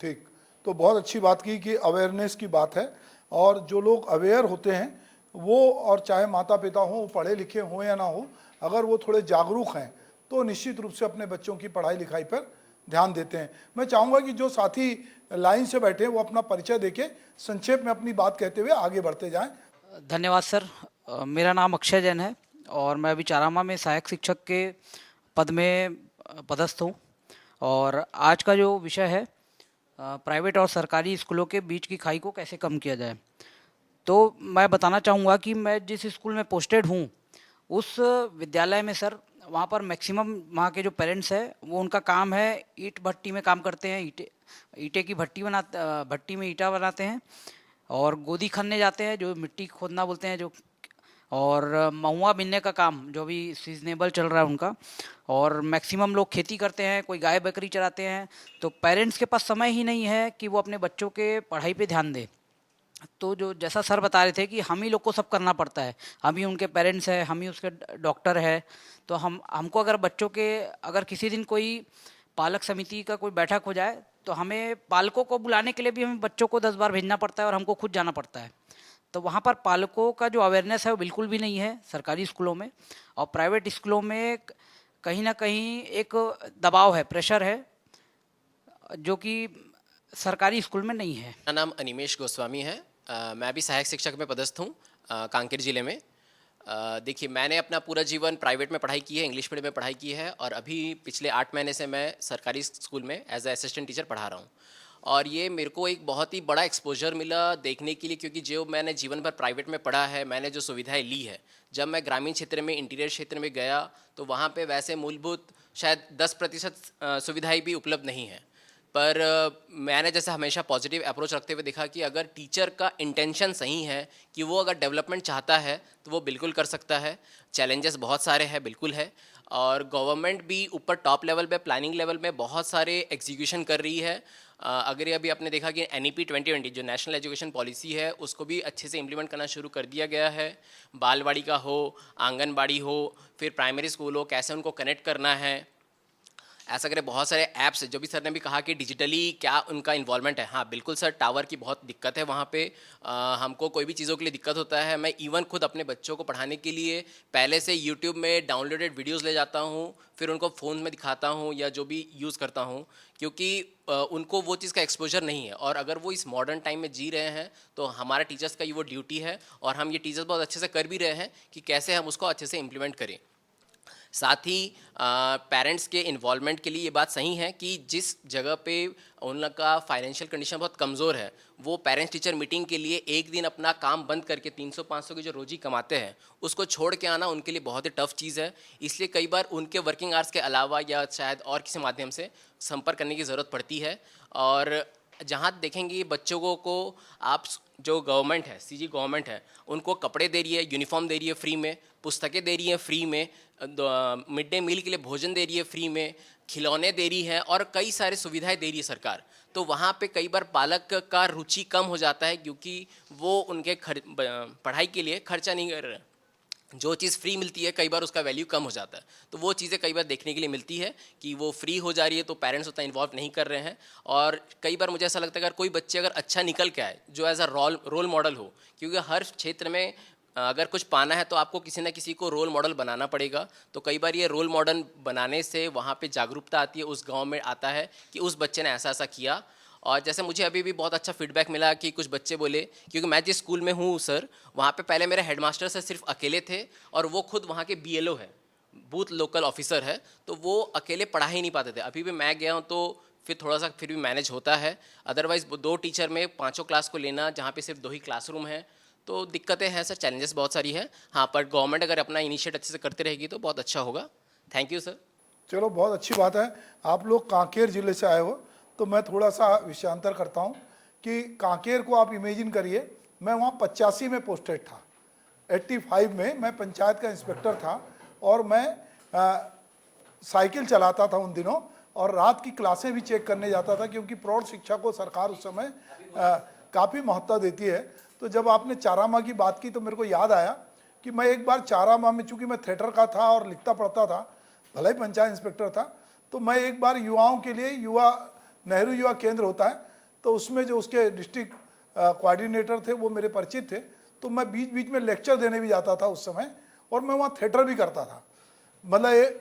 ठीक, तो बहुत अच्छी बात की कि अवेयरनेस की बात है। और जो लोग अवेयर होते हैं वो, और चाहे माता पिता हों, वो पढ़े लिखे हों या ना हो, अगर वो थोड़े जागरूक हैं तो निश्चित रूप से अपने बच्चों की पढ़ाई लिखाई पर ध्यान देते हैं। मैं चाहूँगा कि जो साथी लाइन से बैठे हैं वो अपना परिचय देके संक्षेप में अपनी बात कहते हुए आगे बढ़ते जाएं। धन्यवाद सर। मेरा नाम अक्षय जैन है और मैं अभी चारामा में सहायक शिक्षक के पद में पदस्थ हूँ। और आज का जो विषय है प्राइवेट और सरकारी स्कूलों के बीच की खाई को कैसे कम किया जाए, तो मैं बताना चाहूँगा कि मैं जिस स्कूल में पोस्टेड हूँ उस विद्यालय में सर, वहाँ पर मैक्सिमम वहाँ के जो पेरेंट्स हैं वो उनका काम है ईंट भट्टी में काम करते हैं, ईंटे की भट्टी में ईंटा बनाते हैं और गोदी खनने जाते हैं, जो मिट्टी खोदना बोलते हैं जो, और महुआ बिनने का काम जो भी सीजनेबल चल रहा है उनका, और मैक्सिमम लोग खेती करते हैं, कोई गाय बकरी चराते हैं, तो पेरेंट्स के पास समय ही नहीं है कि वो अपने बच्चों के पढ़ाई पे ध्यान दें। तो जो जैसा सर बता रहे थे कि हम ही लोग को सब करना पड़ता है, हम ही उनके पेरेंट्स हैं, हम ही उसके डॉक्टर है, तो हमको अगर बच्चों के अगर किसी दिन कोई पालक समिति का कोई बैठक हो जाए तो हमें पालकों को बुलाने के लिए भी हमें बच्चों को 10 बार भेजना पड़ता है और हमको खुद जाना पड़ता है। तो वहाँ पर पालकों का जो अवेयरनेस है वो बिल्कुल भी नहीं है सरकारी स्कूलों में, और प्राइवेट स्कूलों में कहीं ना कहीं एक दबाव है, प्रेशर है, जो कि सरकारी स्कूल में नहीं है। मेरा नाम अनिमेश गोस्वामी है। मैं भी सहायक शिक्षक में पदस्थ हूँ कांकेर ज़िले में। देखिए, मैंने अपना पूरा जीवन प्राइवेट में पढ़ाई की है, इंग्लिश मीडियम में पढ़ाई की है, और अभी पिछले 8 महीने से मैं सरकारी स्कूल में एज ए असिस्टेंट टीचर पढ़ा रहा हूँ। और ये मेरे को एक बहुत ही बड़ा एक्सपोजर मिला देखने के लिए, क्योंकि जो मैंने जीवन भर प्राइवेट में पढ़ा है, मैंने जो सुविधाएं ली है, जब मैं ग्रामीण क्षेत्र में, इंटीरियर क्षेत्र में गया तो वहाँ पे वैसे मूलभूत शायद 10% सुविधाएं भी उपलब्ध नहीं है। पर मैंने जैसे हमेशा पॉजिटिव अप्रोच रखते हुए देखा कि अगर टीचर का इंटेंशन सही है कि वो अगर डेवलपमेंट चाहता है तो वो बिल्कुल कर सकता है। चैलेंजेस बहुत सारे हैं, बिल्कुल है, और गवर्नमेंट भी ऊपर टॉप लेवल पे, प्लानिंग लेवल में बहुत सारे एग्जीक्यूशन कर रही है। अगर ये अभी आपने देखा कि NEP 2020 जो नेशनल एजुकेशन पॉलिसी है उसको भी अच्छे से इम्प्लीमेंट करना शुरू कर दिया गया है। बालवाड़ी का हो, आंगनबाड़ी हो, फिर प्राइमरी स्कूल हो, कैसे उनको कनेक्ट करना है, ऐसा करें। बहुत सारे ऐप्स जो भी सर ने भी कहा कि डिजिटली क्या उनका इन्वॉल्वमेंट है। हाँ बिल्कुल सर, टावर की बहुत दिक्कत है वहाँ पे। हमको कोई भी चीज़ों के लिए दिक्कत होता है। मैं इवन खुद अपने बच्चों को पढ़ाने के लिए पहले से यूट्यूब में डाउनलोडेड वीडियोस ले जाता हूँ, फिर उनको फ़ोन में दिखाता हूँ या जो भी यूज़ करता हूँ, क्योंकि उनको वो चीज़ का एक्सपोजर नहीं है। और अगर वो इस मॉडर्न टाइम में जी रहे हैं तो हमारे टीचर्स का ये वो ड्यूटी है, और हम ये टीचर्स बहुत अच्छे से कर भी रहे हैं कि कैसे हम उसको अच्छे से इम्प्लीमेंट करें। साथ ही पेरेंट्स के इन्वॉल्वमेंट के लिए ये बात सही है कि जिस जगह पे उनका फाइनेंशियल कंडीशन बहुत कमज़ोर है, वो पेरेंट्स टीचर मीटिंग के लिए एक दिन अपना काम बंद करके 300-500 की जो रोजी कमाते हैं उसको छोड़ के आना उनके लिए बहुत ही टफ चीज़ है। इसलिए कई बार उनके वर्किंग आवर्स के अलावा या शायद और किसी माध्यम से संपर्क करने की ज़रूरत पड़ती है। और जहाँ देखेंगे बच्चों को आप जो गवर्नमेंट है, CG गवर्नमेंट है, उनको कपड़े दे रही है, यूनिफॉर्म दे रही है फ्री में, पुस्तकें दे रही हैं फ्री में, मिड डे मील के लिए भोजन दे रही है फ्री में, खिलौने दे रही है, और कई सारी सुविधाएं दे रही है सरकार। तो वहाँ पे कई बार पालक का रुचि कम हो जाता है, क्योंकि वो उनके पढ़ाई के लिए खर्चा नहीं कर रहे। जो चीज़ फ्री मिलती है कई बार उसका वैल्यू कम हो जाता है। तो वो चीज़ें कई बार देखने के लिए मिलती है कि वो फ्री हो जा रही है तो पेरेंट्स उतना इन्वॉल्व नहीं कर रहे हैं। और कई बार मुझे ऐसा लगता है अगर कोई बच्चे अगर अच्छा निकल के आए जो एज अ रोल मॉडल हो, क्योंकि हर क्षेत्र में अगर कुछ पाना है तो आपको किसी न किसी को रोल मॉडल बनाना पड़ेगा। तो कई बार ये रोल मॉडल बनाने से वहाँ पे जागरूकता आती है, उस गांव में आता है कि उस बच्चे ने ऐसा ऐसा किया। और जैसे मुझे अभी भी बहुत अच्छा फीडबैक मिला कि कुछ बच्चे बोले, क्योंकि मैं जिस स्कूल में हूँ सर, वहाँ पे पहले मेरे हेडमास्टर से सिर्फ अकेले थे, और वो खुद वहाँ के BLO है, बूथ लोकल ऑफिसर है, तो वो अकेले पढ़ा ही नहीं पाते थे। अभी भी मैं गया हूँ तो फिर थोड़ा सा फिर भी मैनेज होता है। अदरवाइज़ 2 टीचर में 5 क्लास को लेना, जहाँ पे सिर्फ 2 ही क्लासरूम है, तो दिक्कतें हैं सर, चैलेंजेस बहुत सारी है। हाँ, पर गवर्नमेंट अगर अपना इनिशिएट अच्छे से करते रहेगी तो बहुत अच्छा होगा। Thank you sir. चलो, बहुत अच्छी बात है। आप लोग कांकेर ज़िले से आए हो, तो मैं थोड़ा सा विषयांतर करता हूँ कि कांकेर को आप इमेजिन करिए, मैं वहाँ 85 में पोस्टेड था। 85 में मैं पंचायत का इंस्पेक्टर था, और मैं साइकिल चलाता था उन दिनों, और रात की क्लासें भी चेक करने जाता था, क्योंकि प्रौढ़ शिक्षा को सरकार उस समय काफ़ी महत्व देती है। तो जब आपने चारामा की बात की तो मेरे को याद आया कि मैं एक बार चारामा में, चूँकि मैं थिएटर का था और लिखता पढ़ता था, भले ही पंचायत इंस्पेक्टर था, तो मैं एक बार युवाओं के लिए नेहरू युवा केंद्र होता है, तो उसमें जो उसके डिस्ट्रिक्ट कोऑर्डिनेटर थे वो मेरे परिचित थे, तो मैं बीच बीच में लेक्चर देने भी जाता था उस समय, और मैं वहाँ थिएटर भी करता था। मतलब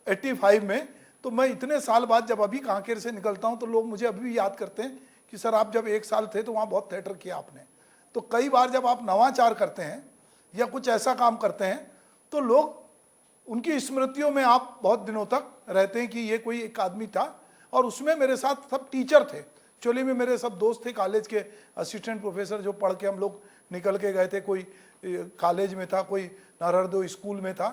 85 में, तो मैं इतने साल बाद जब अभी कांकेर से निकलता हूँ तो लोग मुझे अभी भी याद करते हैं कि सर आप जब 1 साल थे तो वहाँ बहुत थिएटर किया आपने। तो कई बार जब आप नवाचार करते हैं या कुछ ऐसा काम करते हैं तो लोग उनकी स्मृतियों में आप बहुत दिनों तक रहते हैं कि ये कोई एक आदमी था। और उसमें मेरे साथ सब टीचर थे, एक्चुअली में मेरे सब दोस्त थे, कॉलेज के असिस्टेंट प्रोफेसर जो पढ़ के हम लोग निकल के गए थे, कोई कॉलेज में था, कोई नारहरदो स्कूल में था।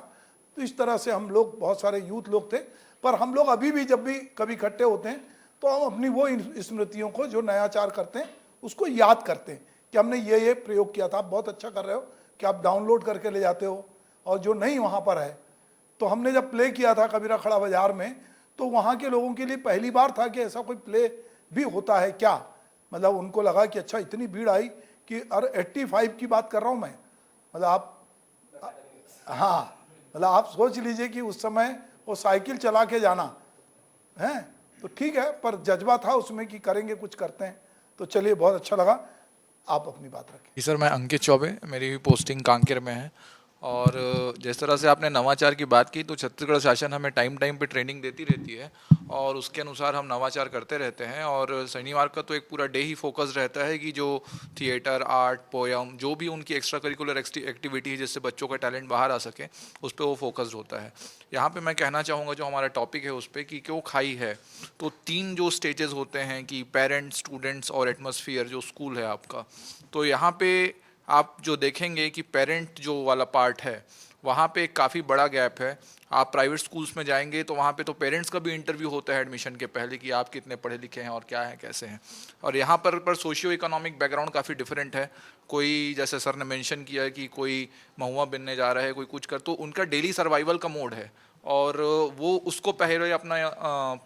तो इस तरह से हम लोग बहुत सारे यूथ लोग थे। पर हम लोग अभी भी जब भी कभी इकट्ठे होते हैं तो हम अपनी वो स्मृतियों को जो नयाचार करते हैं उसको याद करते हैं कि हमने ये प्रयोग किया था। आप बहुत अच्छा कर रहे हो, कि आप डाउनलोड करके ले जाते हो, और जो नहीं वहाँ पर है, तो हमने जब प्ले किया था कबीरा खड़ा बाजार में, तो वहाँ के लोगों के लिए पहली बार था कि ऐसा कोई प्ले भी होता है क्या। मतलब उनको लगा कि अच्छा इतनी भीड़ आई कि, और 85 की बात कर रहा हूँ मैं, मतलब आप, हाँ मतलब आप सोच लीजिए कि उस समय वो साइकिल चला के जाना है, तो ठीक है, पर जज्बा था उसमें कि करेंगे, कुछ करते हैं। तो चलिए, बहुत अच्छा लगा, आप अपनी बात रखें। जी सर, मैं अंकित चौबे, मेरी पोस्टिंग कांकेर में है। और जिस तरह से आपने नवाचार की बात की, तो छत्तीसगढ़ शासन हमें टाइम पे ट्रेनिंग देती रहती है और उसके अनुसार हम नवाचार करते रहते हैं। और शनिवार का तो एक पूरा डे ही फोकस रहता है कि जो थिएटर, आर्ट, पोयम, जो भी उनकी एक्स्ट्रा करिकुलर एक्टिविटी है जिससे बच्चों का टैलेंट बाहर आ सके, उस पर वो फोकस्ड होता है। यहाँ पे मैं कहना चाहूँगा, जो हमारा टॉपिक है उस पर कि क्यों खाई है, तो 3 जो स्टेजेस होते हैं कि पेरेंट्स, स्टूडेंट्स और एटमॉस्फेयर, जो स्कूल है आपका। तो यहाँ पे आप जो देखेंगे कि पेरेंट जो वाला पार्ट है, वहाँ पे काफ़ी बड़ा गैप है। आप प्राइवेट स्कूल्स में जाएंगे तो वहाँ पे तो पेरेंट्स का भी इंटरव्यू होता है एडमिशन के पहले कि आप कितने पढ़े लिखे हैं और क्या है, कैसे हैं। और यहाँ पर सोशियो इकोनॉमिक बैकग्राउंड काफ़ी डिफरेंट है। कोई, जैसे सर ने मेंशन किया है कि कोई महुआ बिनने जा रहा है, कोई कुछ कर, तो उनका डेली सर्वाइवल का मोड है और वो उसको पहले अपना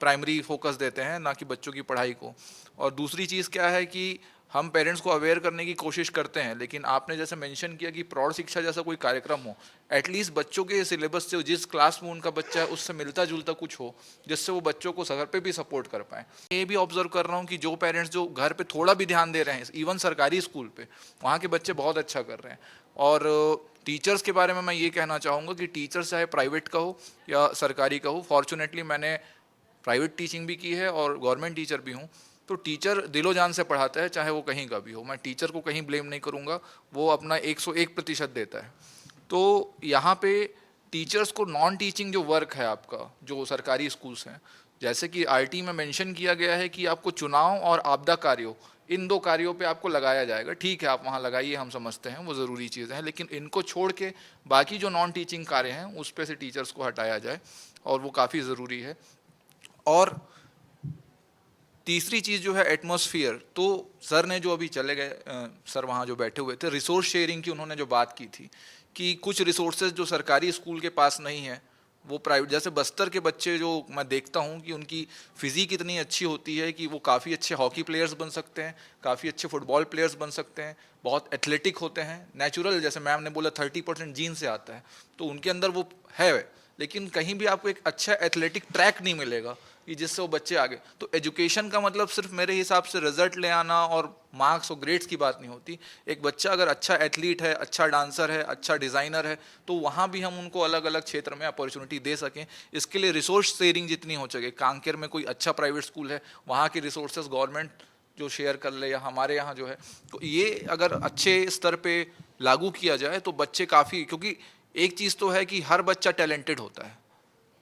प्राइमरी फोकस देते हैं, ना कि बच्चों की पढ़ाई को। और दूसरी चीज़ क्या है कि हम पेरेंट्स को अवेयर करने की कोशिश करते हैं, लेकिन आपने जैसे मेंशन किया कि प्रौढ़ शिक्षा जैसा कोई कार्यक्रम हो, एटलीस्ट बच्चों के सिलेबस से, जिस क्लास में उनका बच्चा है उससे मिलता जुलता कुछ हो, जिससे वो बच्चों को घर पे भी सपोर्ट कर पाएँ। ये भी ऑब्जर्व कर रहा हूँ कि जो पेरेंट्स जो घर पे थोड़ा भी ध्यान दे रहे हैं, इवन सरकारी स्कूल पे, वहाँ के बच्चे बहुत अच्छा कर रहे हैं। और टीचर्स के बारे में मैं ये कहना चाहूँगा कि टीचर्स चाहे प्राइवेट का हो या सरकारी का हो, फॉर्चुनेटली मैंने प्राइवेट टीचिंग भी की है और गवर्नमेंट टीचर भी हूँ। तो टीचर दिलो जान से पढ़ाता है, चाहे वो कहीं का भी हो। मैं टीचर को कहीं ब्लेम नहीं करूँगा, वो अपना 101% देता है। तो यहाँ पे टीचर्स को नॉन टीचिंग जो वर्क है आपका, जो सरकारी स्कूल्स हैं, जैसे कि आरटी में मेंशन किया गया है कि आपको चुनाव और आपदा कार्यों, इन 2 कार्यों पे आपको लगाया जाएगा। ठीक है, आप वहाँ लगाइए, हम समझते हैं वो ज़रूरी चीज़ें हैं, लेकिन इनको छोड़ के बाकी जो नॉन टीचिंग कार्य हैं उस पे से टीचर्स को हटाया जाए, और वो काफ़ी ज़रूरी है। और तीसरी चीज़ जो है एटमॉस्फेयर, तो सर ने जो अभी चले गए, सर वहाँ जो बैठे हुए थे, रिसोर्स शेयरिंग की उन्होंने जो बात की थी कि कुछ रिसोर्सेज जो सरकारी स्कूल के पास नहीं है वो प्राइवेट, जैसे बस्तर के बच्चे जो मैं देखता हूँ कि उनकी फिजिक इतनी अच्छी होती है कि वो काफ़ी अच्छे हॉकी प्लेयर्स बन सकते हैं, काफ़ी अच्छे फुटबॉल प्लेयर्स बन सकते हैं, बहुत एथलेटिक होते हैं, नेचुरल, जैसे मैम ने बोला 30% जीन से आता है, तो उनके अंदर वो है। लेकिन कहीं भी आपको एक अच्छा एथलेटिक ट्रैक नहीं मिलेगा कि जिससे वो बच्चे आगे। तो एजुकेशन का मतलब सिर्फ मेरे हिसाब से रिजल्ट ले आना और मार्क्स और ग्रेड्स की बात नहीं होती। एक बच्चा अगर अच्छा एथलीट है, अच्छा डांसर है, अच्छा डिज़ाइनर है, तो वहाँ भी हम उनको अलग अलग क्षेत्र में अपॉर्चुनिटी दे सकें। इसके लिए रिसोर्स शेयरिंग जितनी हो सके, कांकेर में कोई अच्छा प्राइवेट स्कूल है, वहाँ के रिसोर्सेज गवर्नमेंट जो शेयर कर ले, या हमारे यहाँ जो है, तो ये अगर अच्छे स्तर पे लागू किया जाए तो बच्चे काफ़ी, क्योंकि एक चीज़ तो है कि हर बच्चा टैलेंटेड होता है,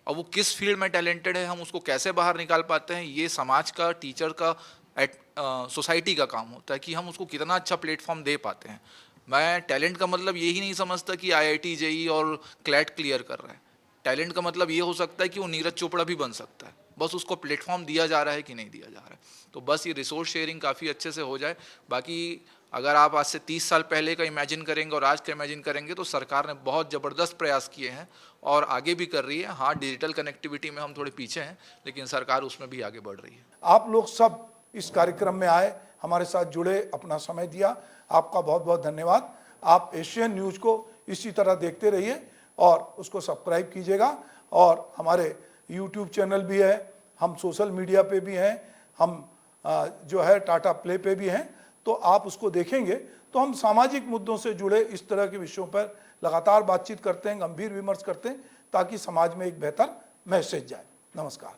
और वो किस फील्ड में टैलेंटेड है, हम उसको कैसे बाहर निकाल पाते हैं, ये समाज का, टीचर का, सोसाइटी का काम होता है कि हम उसको कितना अच्छा प्लेटफॉर्म दे पाते हैं। मैं टैलेंट का मतलब यही नहीं समझता कि IIT JEE और क्लैट क्लियर कर रहा है। टैलेंट का मतलब ये हो सकता है कि वो नीरज चोपड़ा भी बन सकता है, बस उसको प्लेटफॉर्म दिया जा रहा है कि नहीं दिया जा रहा है। तो बस ये रिसोर्स शेयरिंग काफ़ी अच्छे से हो जाए। बाकी अगर आप आज से 30 साल पहले का इमेजिन करेंगे और आज का इमेजिन करेंगे तो सरकार ने बहुत ज़बरदस्त प्रयास किए हैं और आगे भी कर रही है। हाँ, डिजिटल कनेक्टिविटी में हम थोड़े पीछे हैं, लेकिन सरकार उसमें भी आगे बढ़ रही है। आप लोग सब इस कार्यक्रम में आए, हमारे साथ जुड़े, अपना समय दिया, आपका बहुत बहुत धन्यवाद। आप एशियन न्यूज़ को इसी तरह देखते रहिए और उसको सब्सक्राइब कीजिएगा। और हमारे यूट्यूब चैनल भी है, हम सोशल मीडिया पे भी हैं, हम जो है टाटा प्ले पे भी हैं, तो आप उसको देखेंगे तो हम सामाजिक मुद्दों से जुड़े इस तरह के विषयों पर लगातार बातचीत करते हैं, गंभीर विमर्श करते हैं, ताकि समाज में एक बेहतर मैसेज जाए। नमस्कार।